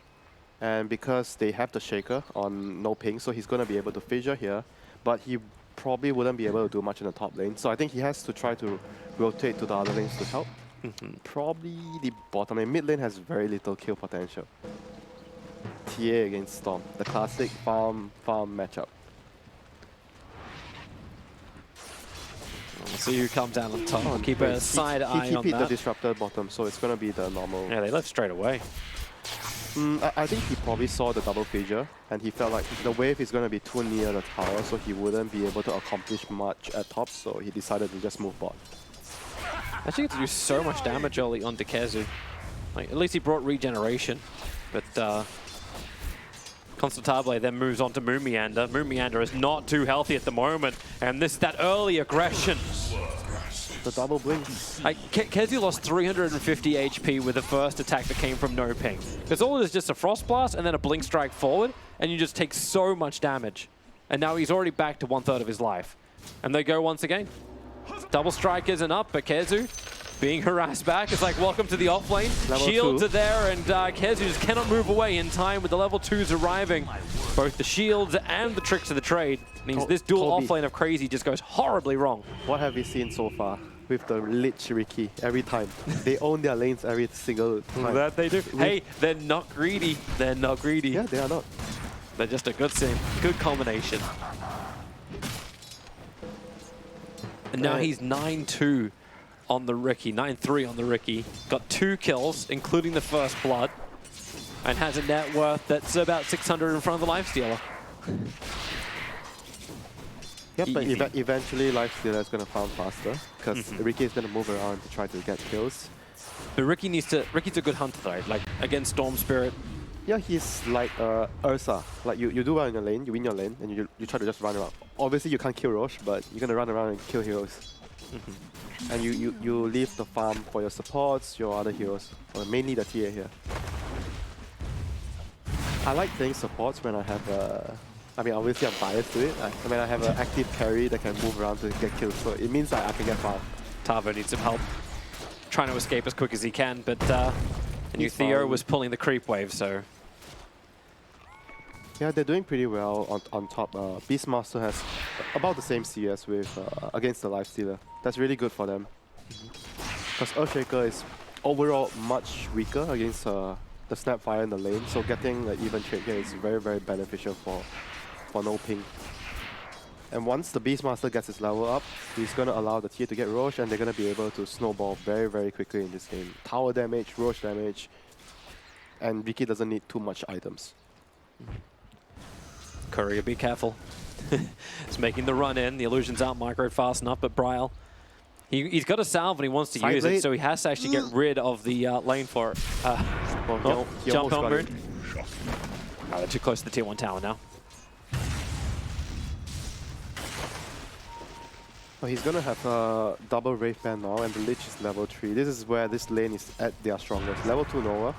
And because they have the Shaker on NoPing, so he's gonna be able to fissure here, but he probably wouldn't be able to do much in the top lane. So I think he has to try to rotate to the other lanes to help. Probably the bottom lane. Mid lane has very little kill potential. TA against Storm, the classic farm matchup. We'll see who comes out on top. We'll keep a side eye he on hit the that. disruptor bottom, so it's gonna be the normal. Yeah, they left straight away. I think he probably saw the double fissure and he felt like the wave is going to be too near the tower, so he wouldn't be able to accomplish much at top, so he decided to just move bot. Actually, to do so much damage early onto KheZu. Like, at least he brought regeneration, but Constantable then moves on to MoonMeander. MoonMeander is not too healthy at the moment, and this that early aggression. The double blink. KheZu lost 350 HP with the first attack that came from NoPing. Because all it is just a Frost Blast and then a Blink Strike forward, and you just take so much damage. And now he's already back to 1/3 of his life. And they go once again. Double Strike isn't up, but KheZu being harassed back. It's like, welcome to the offlane. Shields are there, and KheZu just cannot move away in time with the level 2s arriving. Both the shields and the tricks of the trade means this dual offlane of KheZu just goes horribly wrong. What have we seen so far with the Lich Ricky every time? They own their lanes every single time. That they do. Hey, they're not greedy. They're not greedy. Yeah, they are not. They're just a good sim, good combination. And now he's 9-2 on the Ricky, 9-3 on the Ricky. Got 2 kills, including the first blood, and has a net worth that's about 600 in front of the Lifestealer. Yep, but eventually Lifestealer is going to farm faster, because Ricky is going to move around to try to get kills. But Ricky's a good hunter though, like against Storm Spirit. Yeah, he's like Ursa. Like you do well in your lane, you win your lane, and you try to just run around. Obviously you can't kill Roche, but you're gonna run around and kill heroes. And you leave the farm for your supports, your other heroes, or mainly the TA here. I like playing supports when I have I mean, obviously I'm biased to it. I mean, I have an active carry that can move around to get kills, so it means that I can get farm. Tavo needs some help, trying to escape as quick as he can, but the new Theo was pulling the creep wave, so. Yeah, they're doing pretty well on top. Beastmaster has about the same CS with against the Lifestealer. That's really good for them. Because Earthshaker is overall much weaker against the Snapfire in the lane, so getting an even trade here is very, very beneficial for NoPing. And once the Beastmaster gets his level up, he's going to allow the tier to get Roche, and they're going to be able to snowball very, very quickly in this game. Tower damage, Roche damage, and Ricky doesn't need too much items. Courier, be careful. He's making the run in. The illusions aren't microed fast enough, but Bryle, he's got a salve and he wants to use it, so he has to actually get rid of the lane for it. Jump on Moon. Oh, they're too close to the tier 1 tower now. Oh, he's going to have a double Wraith Band now, and the Lich is level 3. This is where this lane is at their strongest. Level 2 Nova.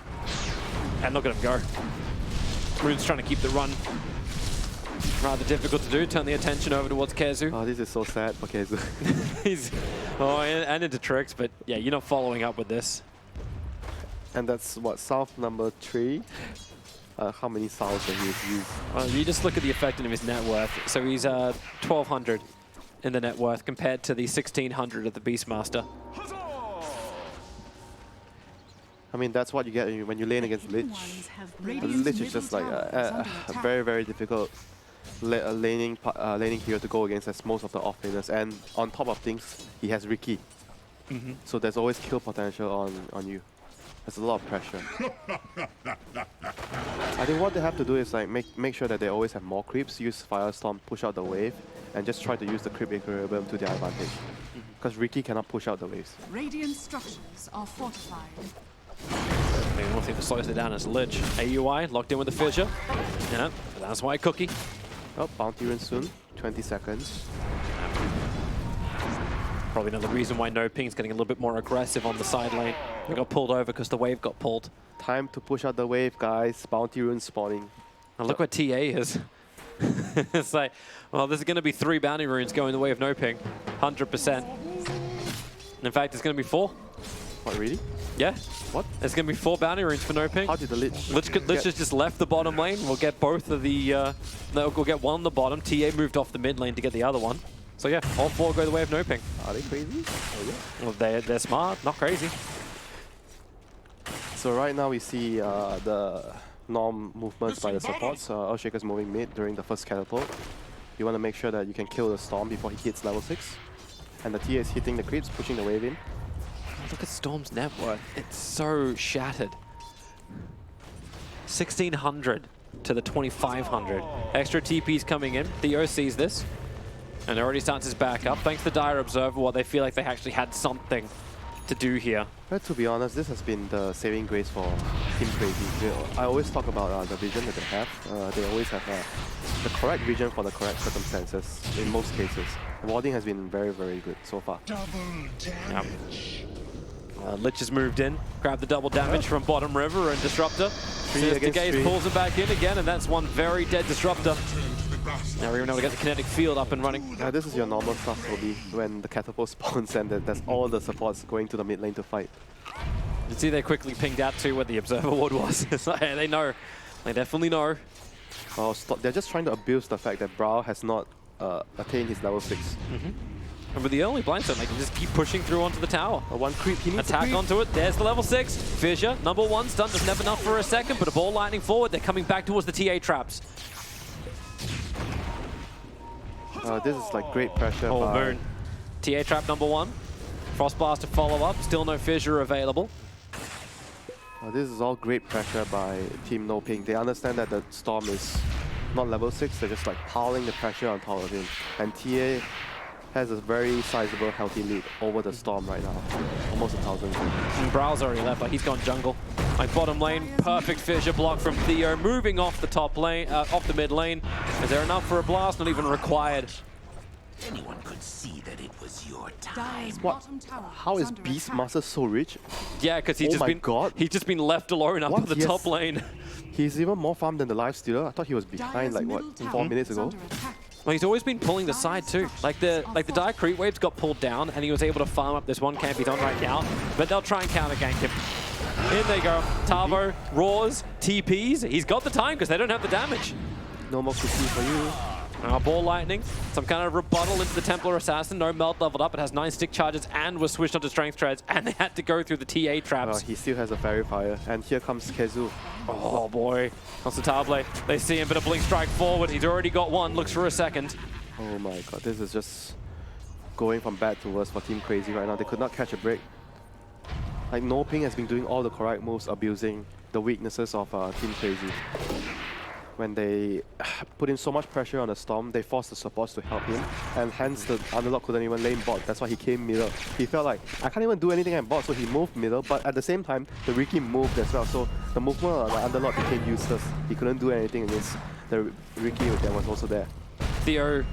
And look at him go. Moon's trying to keep the run. Rather difficult to do. Turn the attention over towards KheZu. Oh, this is so sad for KheZu. He's and into tricks, but yeah, you're not following up with this. And that's what, South number 3? How many Souths have he used? Well, you just look at the effect on his net worth. So he's 1,200 in the net worth compared to the 1,600 of the Beastmaster. I mean, that's what you get when you lane against Lich. Lich is just like a very, very difficult laning hero to go against, as most of the offlaners. And on top of things, he has Ricky. So there's always kill potential on you. There's a lot of pressure. I think what they have to do is like make sure that they always have more creeps, use Firestorm, push out the wave, and just try to use the creep equilibrium to their advantage. Because Ricky cannot push out the waves. Radiant structures are fortified. The only thing that slows it down is Lich. AUI locked in with the fissure. Yeah, that's why Cookie. Oh, Bounty Rune soon. 20 seconds. Probably another reason why NoPing's getting a little bit more aggressive on the side lane. They got pulled over because the wave got pulled. Time to push out the wave, guys. Bounty rune spawning. And look what TA is. It's like, well, there's going to be 3 bounty runes going the way of NoPing. 100%. In fact, it's going to be 4. What, really? Yeah. What? There's going to be 4 bounty runes for NoPing. How did the Lich? Lich just left the bottom lane. We'll get both of the... no, we'll get one on the bottom. TA moved off the mid lane to get the other one. So yeah, all 4 go the way of NoPing. Are they crazy? Oh, yeah. Well, they're smart, not crazy. So right now we see the norm movements by the supports. Earthshaker's moving mid during the first catapult. You want to make sure that you can kill the Storm before he hits level 6. And the TA is hitting the creeps, pushing the wave in. Look at Storm's net worth. It's so shattered. 1,600 to the 2,500. Extra TPs coming in. Theo sees this and already starts his backup. Thanks to Dire Observer, what they feel like they actually had something to do here. But to be honest, this has been the saving grace for Team KheZu. I always talk about the vision that they have. They always have the correct vision for the correct circumstances in most cases. The warding has been very, very good so far. Yep. Lich has moved in, grabbed the double damage from bottom river and Disruptor. Gaze pulls him back in again, and that's one very dead Disruptor. Now we're able to get the kinetic field up and running. This is your normal stuff, Toby, when the catapult spawns and there's all the supports going to the mid lane to fight. You see they quickly pinged out to where the Observer ward was. It's like, they know. They definitely know. Oh, stop. They're just trying to abuse the fact that Bryle has not attained his level 6. And with the early blindstorm, they can just keep pushing through onto the tower. One creep, he needs Attack onto it. There's the level 6. Fissure, #1, stunned, just never enough for a second, but a ball lightning forward. They're coming back towards the TA traps. This is like great pressure Oh, by... Moon. TA trap #1. Frostblast to follow up. Still no Fissure available. This is all great pressure by Team NoPing. They understand that the Storm is not level 6. They're just like piling the pressure on top of him. And TA has a very sizable, healthy lead over the Storm right now. Almost 1,000. And Bryle's already left, but he's gone jungle. Like bottom lane, perfect Fissure block from Theo, moving off the top lane, off the mid lane. Is there enough for a blast? Not even required. Anyone could see that it was your time. Dire's What? bottom tower How is under Beastmaster so rich? Yeah, because he's Oh just been left alone up on the Yes. top lane. He's even more farmed than the Lifestealer. I thought he was behind Dire's like middle what, tower 4 minutes is ago? under attack. Well, he's always been pulling the side too. Like the Dire creep waves got pulled down, and he was able to farm up this one camp he's on right now. But they'll try and counter gank him. In they go. Tavo roars, TPs. He's got the time because they don't have the damage. No more cookies for you. Now ball lightning, some kind of rebuttal into the Templar Assassin. No melt leveled up. It has 9 stick charges and was switched onto strength treads, and they had to go through the TA traps. He still has a fairy fire, and here comes KheZu. Oh boy, Constantable. They see him, but a blink strike forward. He's already got one. Looks for a second. Oh my god, this is just going from bad to worse for Team KheZu right now. They could not catch a break. Like NoPing has been doing all the correct moves, abusing the weaknesses of Team KheZu. When they put in so much pressure on the Storm, they forced the supports to help him, and hence the Underlord couldn't even lane bot. That's why he came middle. He felt like, I can't even do anything at bot, so he moved middle, but at the same time, the Riki moved as well, so the movement on the Underlord became useless. He couldn't do anything against the Riki that was also there. Theo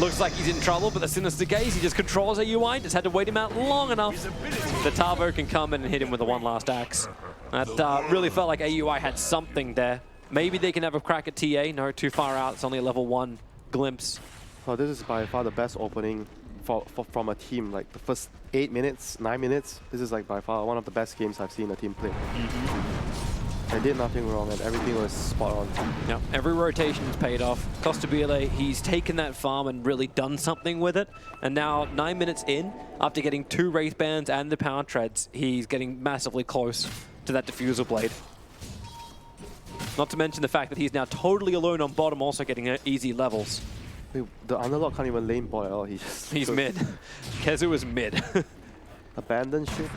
looks like he's in trouble, but the Sinister Gaze, he just controls a UI, just had to wait him out long enough. The Tavo can come in and hit him with a one last axe. That really felt like AUI had something there. Maybe they can have a crack at TA. No, too far out. It's only a level 1 glimpse. Well, this is by far the best opening from a team. Like the first 8 minutes, 9 minutes, this is like by far one of the best games I've seen a team play. They did nothing wrong and everything was spot on. Yep, every rotation's paid off. Costabile, he's taken that farm and really done something with it. And now 9 minutes in, after getting 2 Wraith Bands and the Power Treads, he's getting massively close to that Diffusal Blade. Not to mention the fact that he's now totally alone on bottom, also getting easy levels. Wait, the Underlord can't even lane bot at all. He's mid. KheZu is mid. Abandon ship.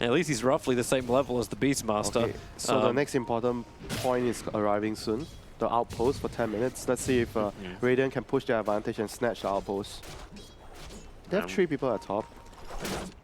At least he's roughly the same level as the Beastmaster. Okay, so the next important point is arriving soon. The outpost for 10 minutes. Let's see if Radiant can push their advantage and snatch the outpost. They have 3 people at top.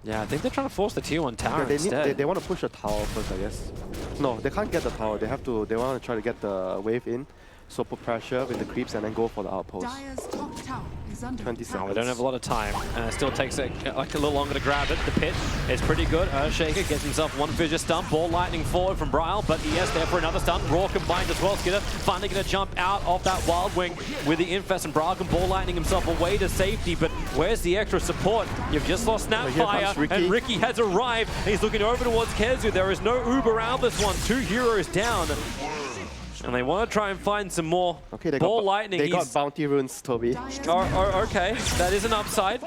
Yeah, I think they're trying to force the tier 1 tower instead. They want to push the tower first, I guess. No, they can't get the tower. They want to try to get the wave in. So put pressure with the creeps and then go for the outpost. Dire's top tower is under 20 attack. seconds. We don't have a lot of time. Still takes like a little longer to grab it. The pit is pretty good. Earthshaker gets himself one fissure stun. Ball lightning forward from Bryle, but ES there for another stun. Raw combined as well. Skiter finally going to jump out of that Wild Wing with the Infest, and Bryle can ball lightning himself away to safety. But where's the extra support? You've just lost Snapfire, and Ricky has arrived. He's looking over towards KheZu. There is no Uber out this one. 2 heroes down. And they want to try and find some more ball lightning. They got bounty runes, Toby. Okay, that is an upside.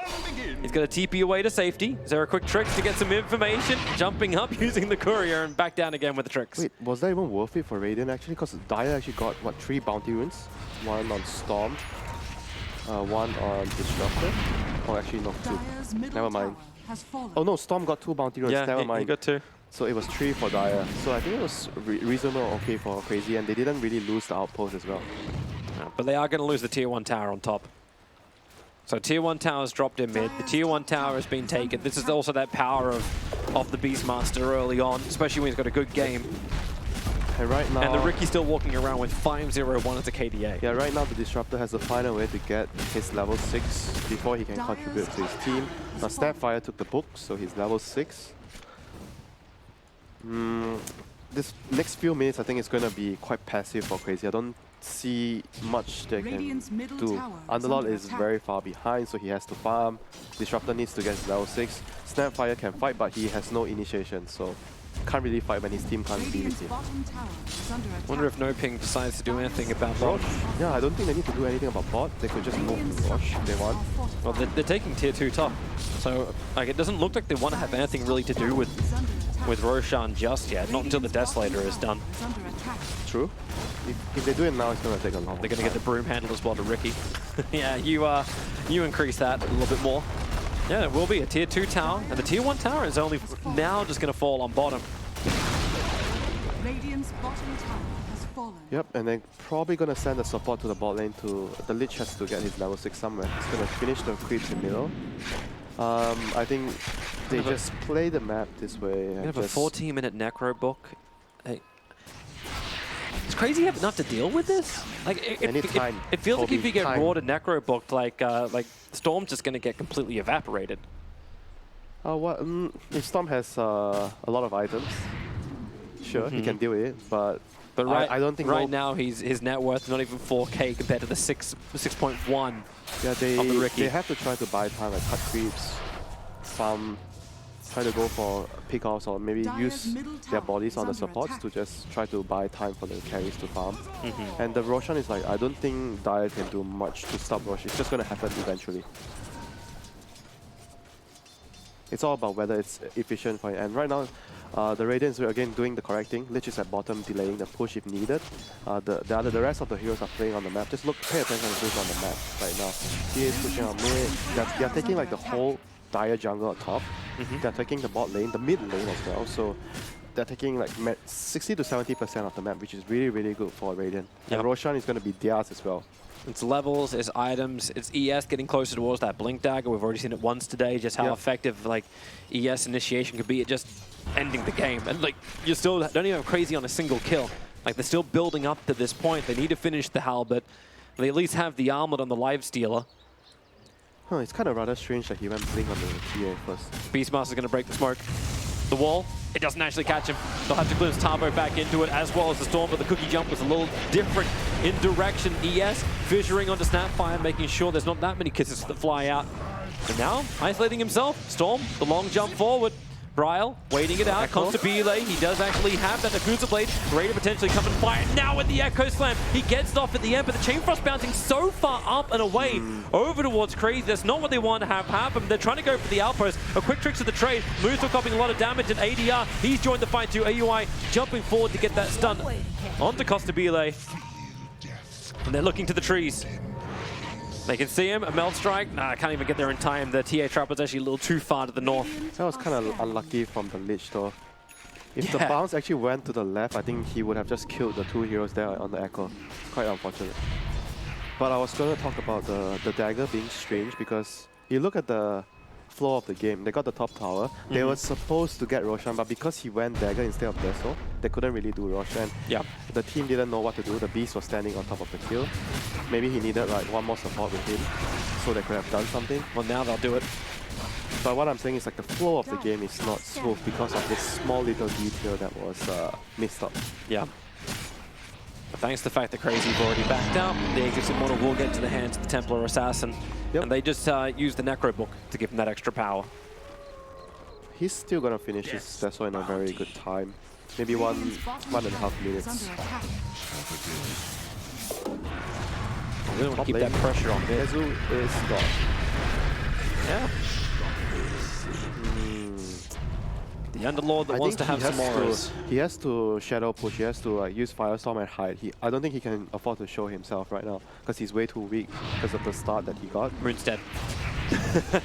He's going to TP away to safety. Is there a quick trick to get some information? Jumping up using the courier and back down again with the tricks. Wait, was that even worth it for Radiant actually? Because Dire actually got, what, 3 bounty runes? One on Storm, one on Disruptor. Oh, actually, no, 2. Never mind. Oh no, Storm got 2 bounty runes, never mind. He got 2. So it was 3 for Dire. So I think it was reasonable, okay for KheZu, and they didn't really lose the outpost as well. No, but they are going to lose the tier 1 tower on top. So tier 1 tower's dropped in mid. The tier 1 tower has been taken. This is also that power of the Beastmaster early on, especially when he's got a good game. And right now... And the Ricky's still walking around with 5-0-1 as a KDA. Yeah, right now the Disruptor has to find a way to get his level 6 before he can contribute to his team. Now Snapfire took the book, so he's level 6. This next few minutes, I think it's going to be quite passive for KheZu. I don't see much they can do. Underlord is very far behind, so he has to farm. Disruptor needs to get his level 6. Snapfire can fight, but he has no initiation, so can't really fight when his team can't be with him. Wonder if NoPing decides to do anything about bot. Yeah, I don't think they need to do anything about bot. They could just move to Rosh if they want. Well, they're taking tier 2 top, so like it doesn't look like they want to have anything really to do with Roshan just yet. Not until the Desolator is done. True. If they do it now, it's going to take a long time. They're going to get the broom handle as well to Ricky. Yeah, you increase that a little bit more. Yeah, it will be a tier 2 tower, and the tier 1 tower is only now just going to fall on bottom. Radiant's bottom tower has fallen. Yep, and they're probably going to send the support to the bot lane to... The Lich has to get his level 6 somewhere. He's going to finish the creeps in middle. I think they just play the map this way. We have a 14-minute necro book. Hey. It's crazy you have enough to deal with this. Like it feels like if you get raw to necro booked, like Storm's just going to get completely evaporated. If Storm has a lot of items, sure, he can deal with it, but I don't think right now his net worth is not even 4K compared to the 6.1. Yeah, of the Ricky. They have to try to buy time, like cut creeps, farm, try to go for pick-offs, or maybe use their bodies on the supports to just try to buy time for the carries to farm. And the Roshan is like, I don't think Dire can do much to stop Rosh. It's just going to happen eventually. It's all about whether it's efficient for it. And right now, the Radiants are again doing the correct thing. Lich is at bottom, delaying the push if needed. The rest of the heroes are playing on the map. Just pay attention to who's on the map right now. He is pushing on mid. They're taking like the whole Dire jungle at top. They're taking the bot lane, the mid lane as well. So they're taking like 60 to 70% of the map, which is really, really good for Radiant. And Roshan is going to be theirs as well. It's levels, it's items, it's ES getting closer towards that Blink Dagger. We've already seen it once today, just how effective like ES initiation could be at just ending the game. And like, you still don't even have crazy on a single kill. Like, they're still building up to this point. They need to finish the Halberd. They at least have the Armored on the Lifestealer. Huh, it's kind of rather strange that he went Blink on the TA first. Beastmaster's going to break the smoke. The wall, it doesn't actually catch him. They'll have to glimpse Tabo back into it, as well as the Storm, but the cookie jump was a little different in direction. ES fissuring onto Snapfire, making sure there's not that many kisses that fly out. And now, isolating himself, Storm, the long jump forward. Bryle waiting it out, Constabile, he does actually have that Nakuza blade, ready to potentially come and fire. Now with the Echo Slam, he gets it off at the end, but the Chain Frost bouncing so far up and away over towards KheZu. That's not what they want to have happen. They're trying to go for the outpost. A quick trick to the trade. MoOz still copying a lot of damage, and ADR, he's joined the fight too. AUI jumping forward to get that stun onto Constabile. And they're looking to the trees. They can see him, a Melt Strike. Nah, I can't even get there in time. The TA trap was actually a little too far to the north. That was kind of unlucky from the Lich though. If the bounce actually went to the left, I think he would have just killed the 2 heroes there on the Echo. Quite unfortunate. But I was going to talk about the dagger being strange, because you look at the flow of the game. They got the top tower. They were supposed to get Roshan, but because he went Dagger instead of Deso, they couldn't really do Roshan. Yeah. The team didn't know what to do. The Beast was standing on top of the kill. Maybe he needed like one more support with him, so they could have done something. Well, now they'll do it. But what I'm saying is like the flow of the game is not smooth because of this small little detail that was missed up. Yeah. But thanks to the fact that KheZu've already backed out, the Aegis Immortal will get to the hands of the Templar Assassin. Yep. And they just use the Necro Book to give him that extra power. He's still gonna finish his Deso in a very good time. Maybe 1.5 minutes. We really want to keep that pressure on mid. KheZu is gone. Yeah. The Underlord that wants to have some auras. He has to shadow push. He has to use Firestorm and Hyde. I don't think he can afford to show himself right now because he's way too weak because of the start that he got. Moon's dead.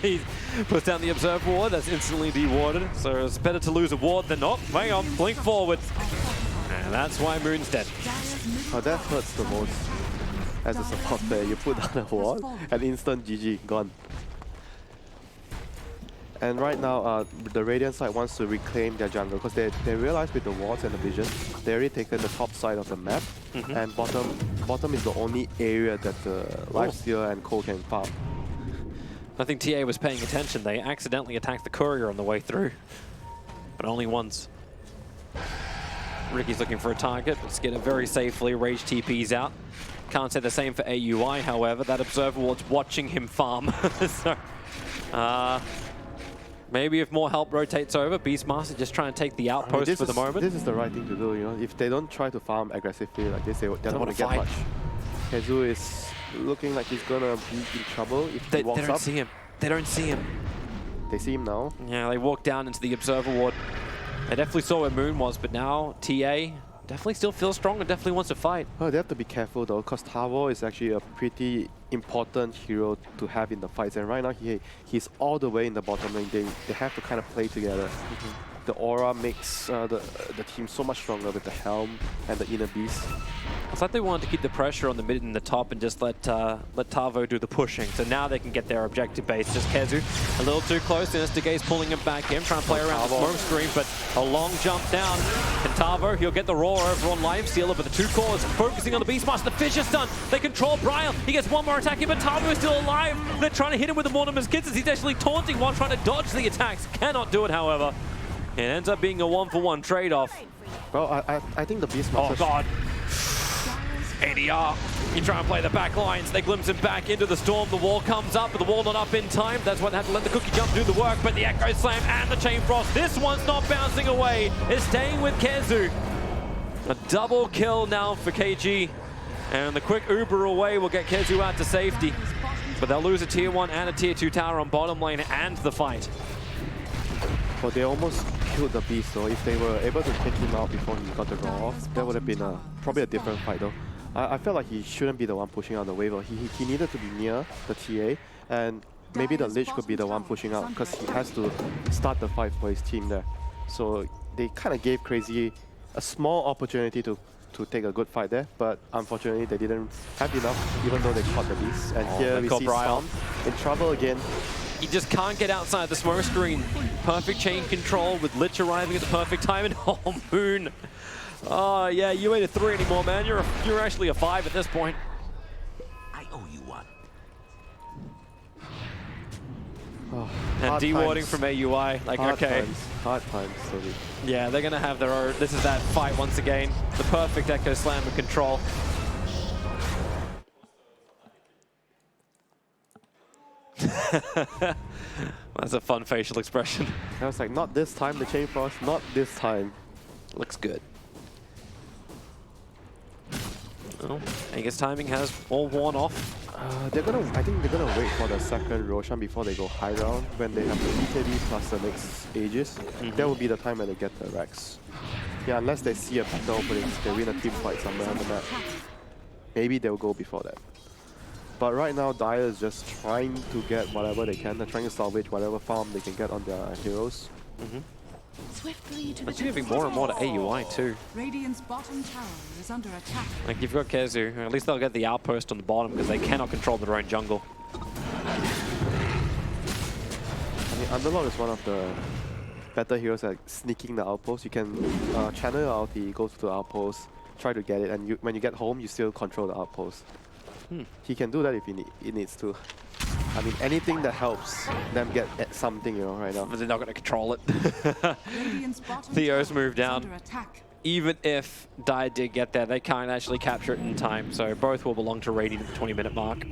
He puts down the Observe Ward. That's instantly dewarded. So it's better to lose a ward than not. Hang on, blink forward. And that's why Moon's dead. Oh, that hurts the most. As a support player, you put down a ward and instant GG, gone. And right now, the Radiant side wants to reclaim their jungle because they realize with the wards and the vision, they already taken the top side of the map, and bottom is the only area that the Lifesteal and Cole can farm. I think TA was paying attention. They accidentally attacked the courier on the way through, but only once. Ricky's looking for a target, but Skiter very safely. Rage TP's out. Can't say the same for AUI, however. That Observer Ward's watching him farm. So, maybe if more help rotates over, Beastmaster just trying to take the outpost for the moment. This is the right thing to do, you know. If they don't try to farm aggressively like this, they're not going to get much. KheZu is looking like he's going to be in trouble if he walks up. They don't see him. They don't see him. They see him now. Yeah, they walk down into the Observer Ward. They definitely saw where Moon was, but now TA definitely still feels strong and definitely wants to fight. Oh, they have to be careful though, because Tavo is actually a pretty important hero to have in the fights. And right now he's all the way in the bottom lane. They have to kind of play together. The aura makes the team so much stronger with the Helm and the Inner Beast. It's like they wanted to keep the pressure on the mid and the top and just let Tavo do the pushing. So now they can get their objective base. Just KheZu a little too close. Instigate's pulling him back in, trying to play around the smoke screen, but a long jump down. And Tavo, he'll get the roar over on Lifestealer, but the two cores focusing on the Beastmaster. The Fisher stun. They control Bryle. He gets one more attack in, but Tavo is still alive. They're trying to hit him with the Mortimer's Kids as he's actually taunting while trying to dodge the attacks. Cannot do it, however. It ends up being a 1-for-1 trade-off. Well, I think the Beastmaster... Oh, God. ADR. You try and play the back lines. They glimpse him back into the storm. The wall comes up, but the wall not up in time. That's why they have to let the cookie jump do the work. But the Echo Slam and the Chain Frost. This one's not bouncing away. It's staying with KheZu. A double kill now for KG. And the quick Uber away will get KheZu out to safety. But they'll lose a tier 1 and a tier 2 tower on bottom lane and the fight. Well, they almost killed the Beast though. If they were able to take him out before he got the draw off, that would have been probably a different fight though. I felt like he shouldn't be the one pushing out the wave. He needed to be near the TA, and maybe the Lich could be the one pushing out because he has to start the fight for his team there. So they kind of gave KheZu a small opportunity to take a good fight there, but unfortunately they didn't have enough, even though they caught the Beast. And here we see Storm in trouble again. He just can't get outside the smoke screen. Perfect chain control with Lich arriving at the perfect time, and oh, Moon. Oh yeah, you ain't a 3 anymore, man. You're actually a 5 at this point. I owe you one. Oh, and dewarding from AUI, like hard times, slowly. Yeah, they're gonna have their own. This is that fight once again. The perfect Echo Slam and control. That's a fun facial expression. I was like, not this time, the Chain Frost, not this time. Looks good. Oh, I guess timing has all worn off. I think they're gonna wait for the second Roshan before they go high round when they have the BKB plus the next Aegis. That will be the time when they get the Rex. Yeah, unless they see a better opening, they win a team fight somewhere on the map. Maybe they'll go before that. But right now, Dire is just trying to get whatever they can. They're trying to salvage whatever farm they can get on their heroes. Swiftly to But you're giving more and more to AUI too. Radiant's bottom tower is under attack. Like you've got KheZu, at least they'll get the outpost on the bottom because they cannot control their own jungle. Underlord is one of the better heroes at sneaking the outpost. You can channel your ulti, go to the outpost, try to get it, and when you get home, you still control the outpost. He can do that if he needs to. I mean, anything that helps them get at something, you know, right now. But they're not going to control it. Radiant's bottom Theo's tower moved is down. under attack. Even if Dire did get there, they can't actually capture it in time. So both will belong to Radiant at the 20-minute mark.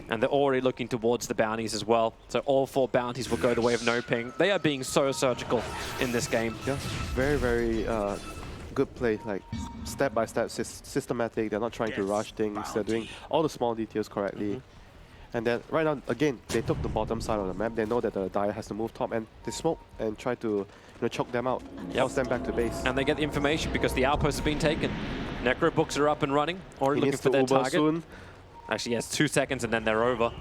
And they're already looking towards the bounties as well. So all 4 bounties will go the way of NoPing. They are being so surgical in this game. Yeah, very, very good play. Like, step by step, systematic. They're not trying to rush things. They're doing all the small details correctly. And then right now, again, they took the bottom side of the map. They know that the Dire has to move top, and they smoke and try to choke them out, force them back to base. And they get the information because the outpost has been taken. Necro books are up and running, already looking for their target. Soon. Actually, yes, 2 seconds and then they're over.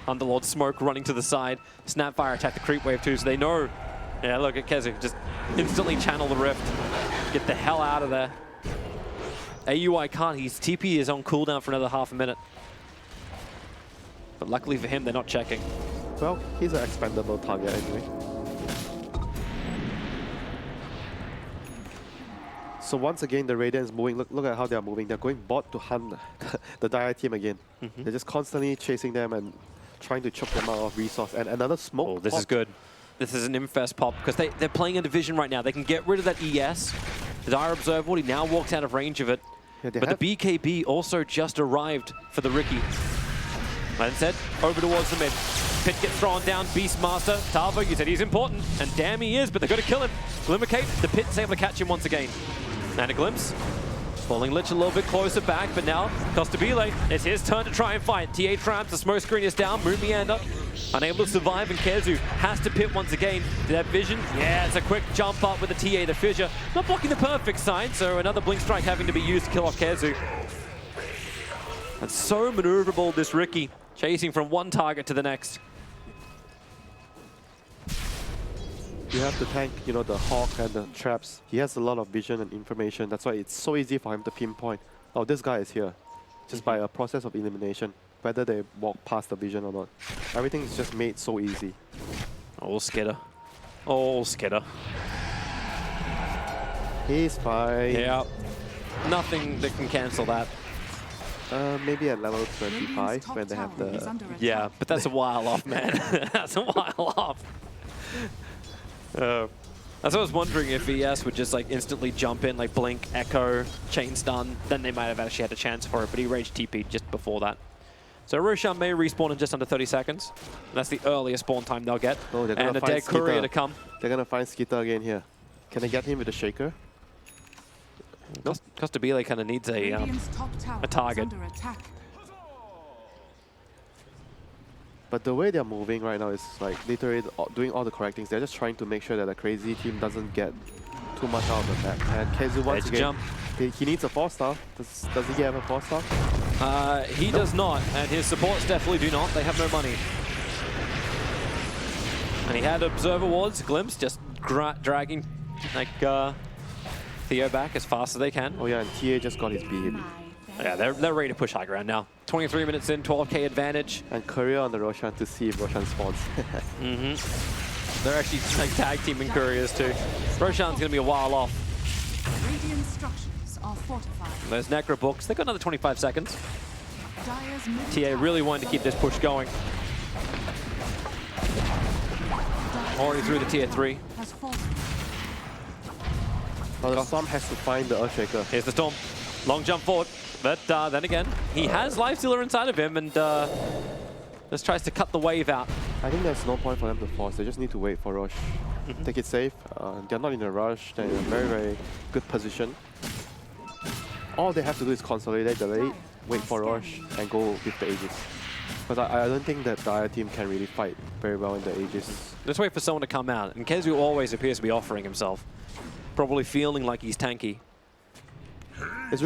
Underlord smoke running to the side. Snapfire attack the creep wave too, so they know. Yeah, look at KheZu, just instantly channel the rift. Get the hell out of there. AUI can't, his TP is on cooldown for another half a minute. But luckily for him, they're not checking. Well, he's an expendable target anyway. So once again, the Radiant is moving. Look at how they are moving. They're going bot to hunt the Dire team again. They're just constantly chasing them and trying to choke them out of resource. And another smoke. Oh, this pop. is good. This is an infest pop because they're playing a division right now. They can get rid of that ES. The Dire Observer, he now walks out of range of it. Yeah, But the BKB also just arrived for the Riki. That said, over towards the mid. Pit gets thrown down, Beastmaster. Tavo, you said he's important, and damn he is, but they're going to kill him. Glimmercape, the Pit's able to catch him once again. And a glimpse. Falling Lich a little bit closer back, but now KostaBile, it's his turn to try and fight. TA traps, the smoke screen is down, MoonMeander unable to survive, and KheZu has to pit once again. Did that vision? Yeah, it's a quick jump up with the TA, the fissure. Not blocking the perfect side, so another blink strike having to be used to kill off KheZu. That's so maneuverable, this Riki, chasing from one target to the next. You have to tank, the Hawk and the traps. He has a lot of vision and information. That's why it's so easy for him to pinpoint. Oh, this guy is here. Just by a process of elimination. Whether they walk past the vision or not. Everything is just made so easy. Oh, Skitter. Oh, Skitter. He's fine. Yeah. Nothing that can cancel that. Maybe at level 25 when they have the... Yeah, but that's a while off, man. That's a while off. That's what I was wondering if ES would just like instantly jump in, like blink, echo, chain stun, then they might have actually had a chance for it, but he rage TP'd just before that. So Roshan may respawn in just under 30 seconds. That's the earliest spawn time they'll get. Oh, and a dead courier to come. They're gonna find Skiter again here. Can they get him with the shaker? KostaBile kind of needs a target. But the way they're moving right now is like literally doing all the correct things. They're just trying to make sure that the crazy team doesn't get too much out of the map. And KheZu once again, he needs a 4-star. Does he have a 4-star? He does not, and his supports definitely do not. They have no money. And he had Observer Wards, Glimpse, just dragging like Theo back as fast as they can. Oh yeah, and TA just got his B. Yeah, they're ready to push high ground now. 23 minutes in, 12k advantage. And courier on the Roshan to see if Roshan spawns. They're actually like tag teaming couriers too. Roshan's gonna be a while off. Radiant structures are fortified. There's Necro books. They've got another 25 seconds. TA really wanted to keep this push going. Already through the tier 3. Well, the Storm has to find the Earthshaker. Here's the Storm. Long jump forward. But then again, he has Lifestealer inside of him and just tries to cut the wave out. I think there's no point for them to force. They just need to wait for Rosh. Take it safe. They're not in a rush. They're in a very, very good position. All they have to do is consolidate the late, wait for Rosh, and go with the Aegis. But I don't think that the other team can really fight very well in the Aegis. Just wait for someone to come out. And KheZu always appears to be offering himself. Probably feeling like he's tanky. It's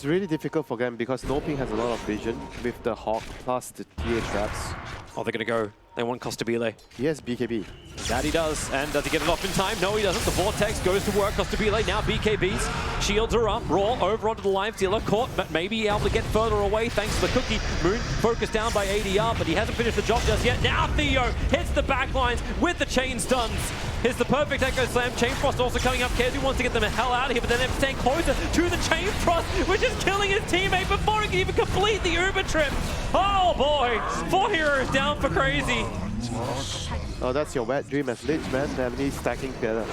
really difficult for them because NoPing has a lot of vision with the Hawk plus the TA traps. Oh, they're going to go. They want Costabile. Yes, BKB. That he does. And does he get it off in time? No, he doesn't. The Vortex goes to work. Costabile now BKBs. Shields are up. Raw over onto the Live Stealer. Caught, but maybe able to get further away thanks to the cookie. Moon focused down by ADR, but he hasn't finished the job just yet. Now Theo hits the back lines with the chain stuns. Here's the perfect Echo Slam. Chain Frost also coming up. KheZu wants to get them the hell out of here, but then they're staying closer to the Chain Frost, which is killing his teammate before he can even complete the Uber trip. Oh boy, 4 heroes down for KheZu. Oh, that's your wet dream as Lich, man. Family stacking together.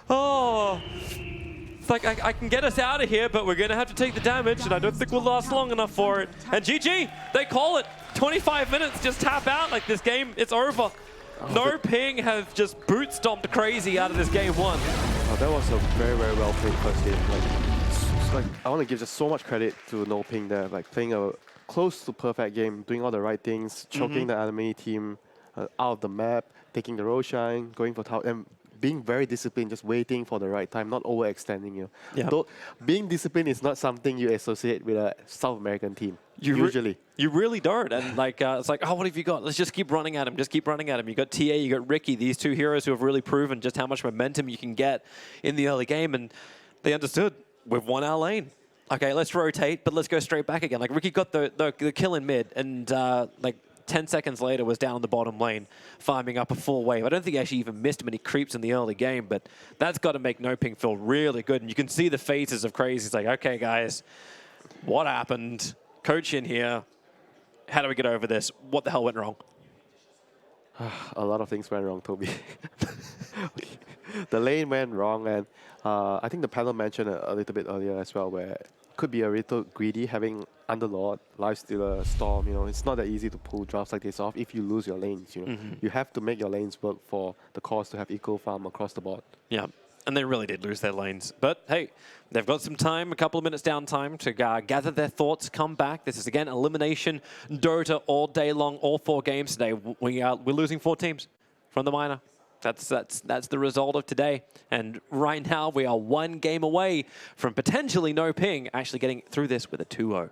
Oh, it's like I can get us out of here, but we're gonna have to take the damage, and I don't think we'll last long enough for it. And GG, they call it. 25 minutes, just tap out like this game, it's over. NoPing have just boot stomped KheZu out of this game 1. Oh, that was a very, very well played first game. Like I want to give just so much credit to NoPing there, like playing a close to perfect game, doing all the right things, choking the enemy team out of the map, taking the Roshan, going for tower, and being very disciplined, just waiting for the right time, not overextending you. Yeah. Though being disciplined is not something you associate with a South American team. Usually. You really don't. And like it's like, oh, what have you got? Let's just keep running at him. Just keep running at him. You got TA, you got Ricky, these two heroes who have really proven just how much momentum you can get in the early game. And they understood, we've won our lane. Okay, let's rotate, but let's go straight back again. Like Ricky got the kill in mid, and like 10 seconds later was down the bottom lane, farming up a full wave. I don't think he actually even missed many creeps in the early game, but that's got to make NoPing feel really good. And you can see the faces of KheZu. It's like, okay, guys, what happened? Coach in here. How do we get over this? What the hell went wrong? A lot of things went wrong, Toby. The lane went wrong, and I think the panel mentioned a little bit earlier as well, where it could be a little greedy having Underlord, Lifestealer, Storm. You know, it's not that easy to pull drafts like this off if you lose your lanes. You know, you have to make your lanes work for the cause to have equal farm across the board. Yeah. And they really did lose their lanes. But hey, they've got some time, a couple of minutes downtime to gather their thoughts, come back. This is, again, elimination Dota all day long, all 4 games today. We're losing 4 teams from the minor. That's the result of today. And right now, we are 1 game away from potentially NoPing actually getting through this with a 2-0.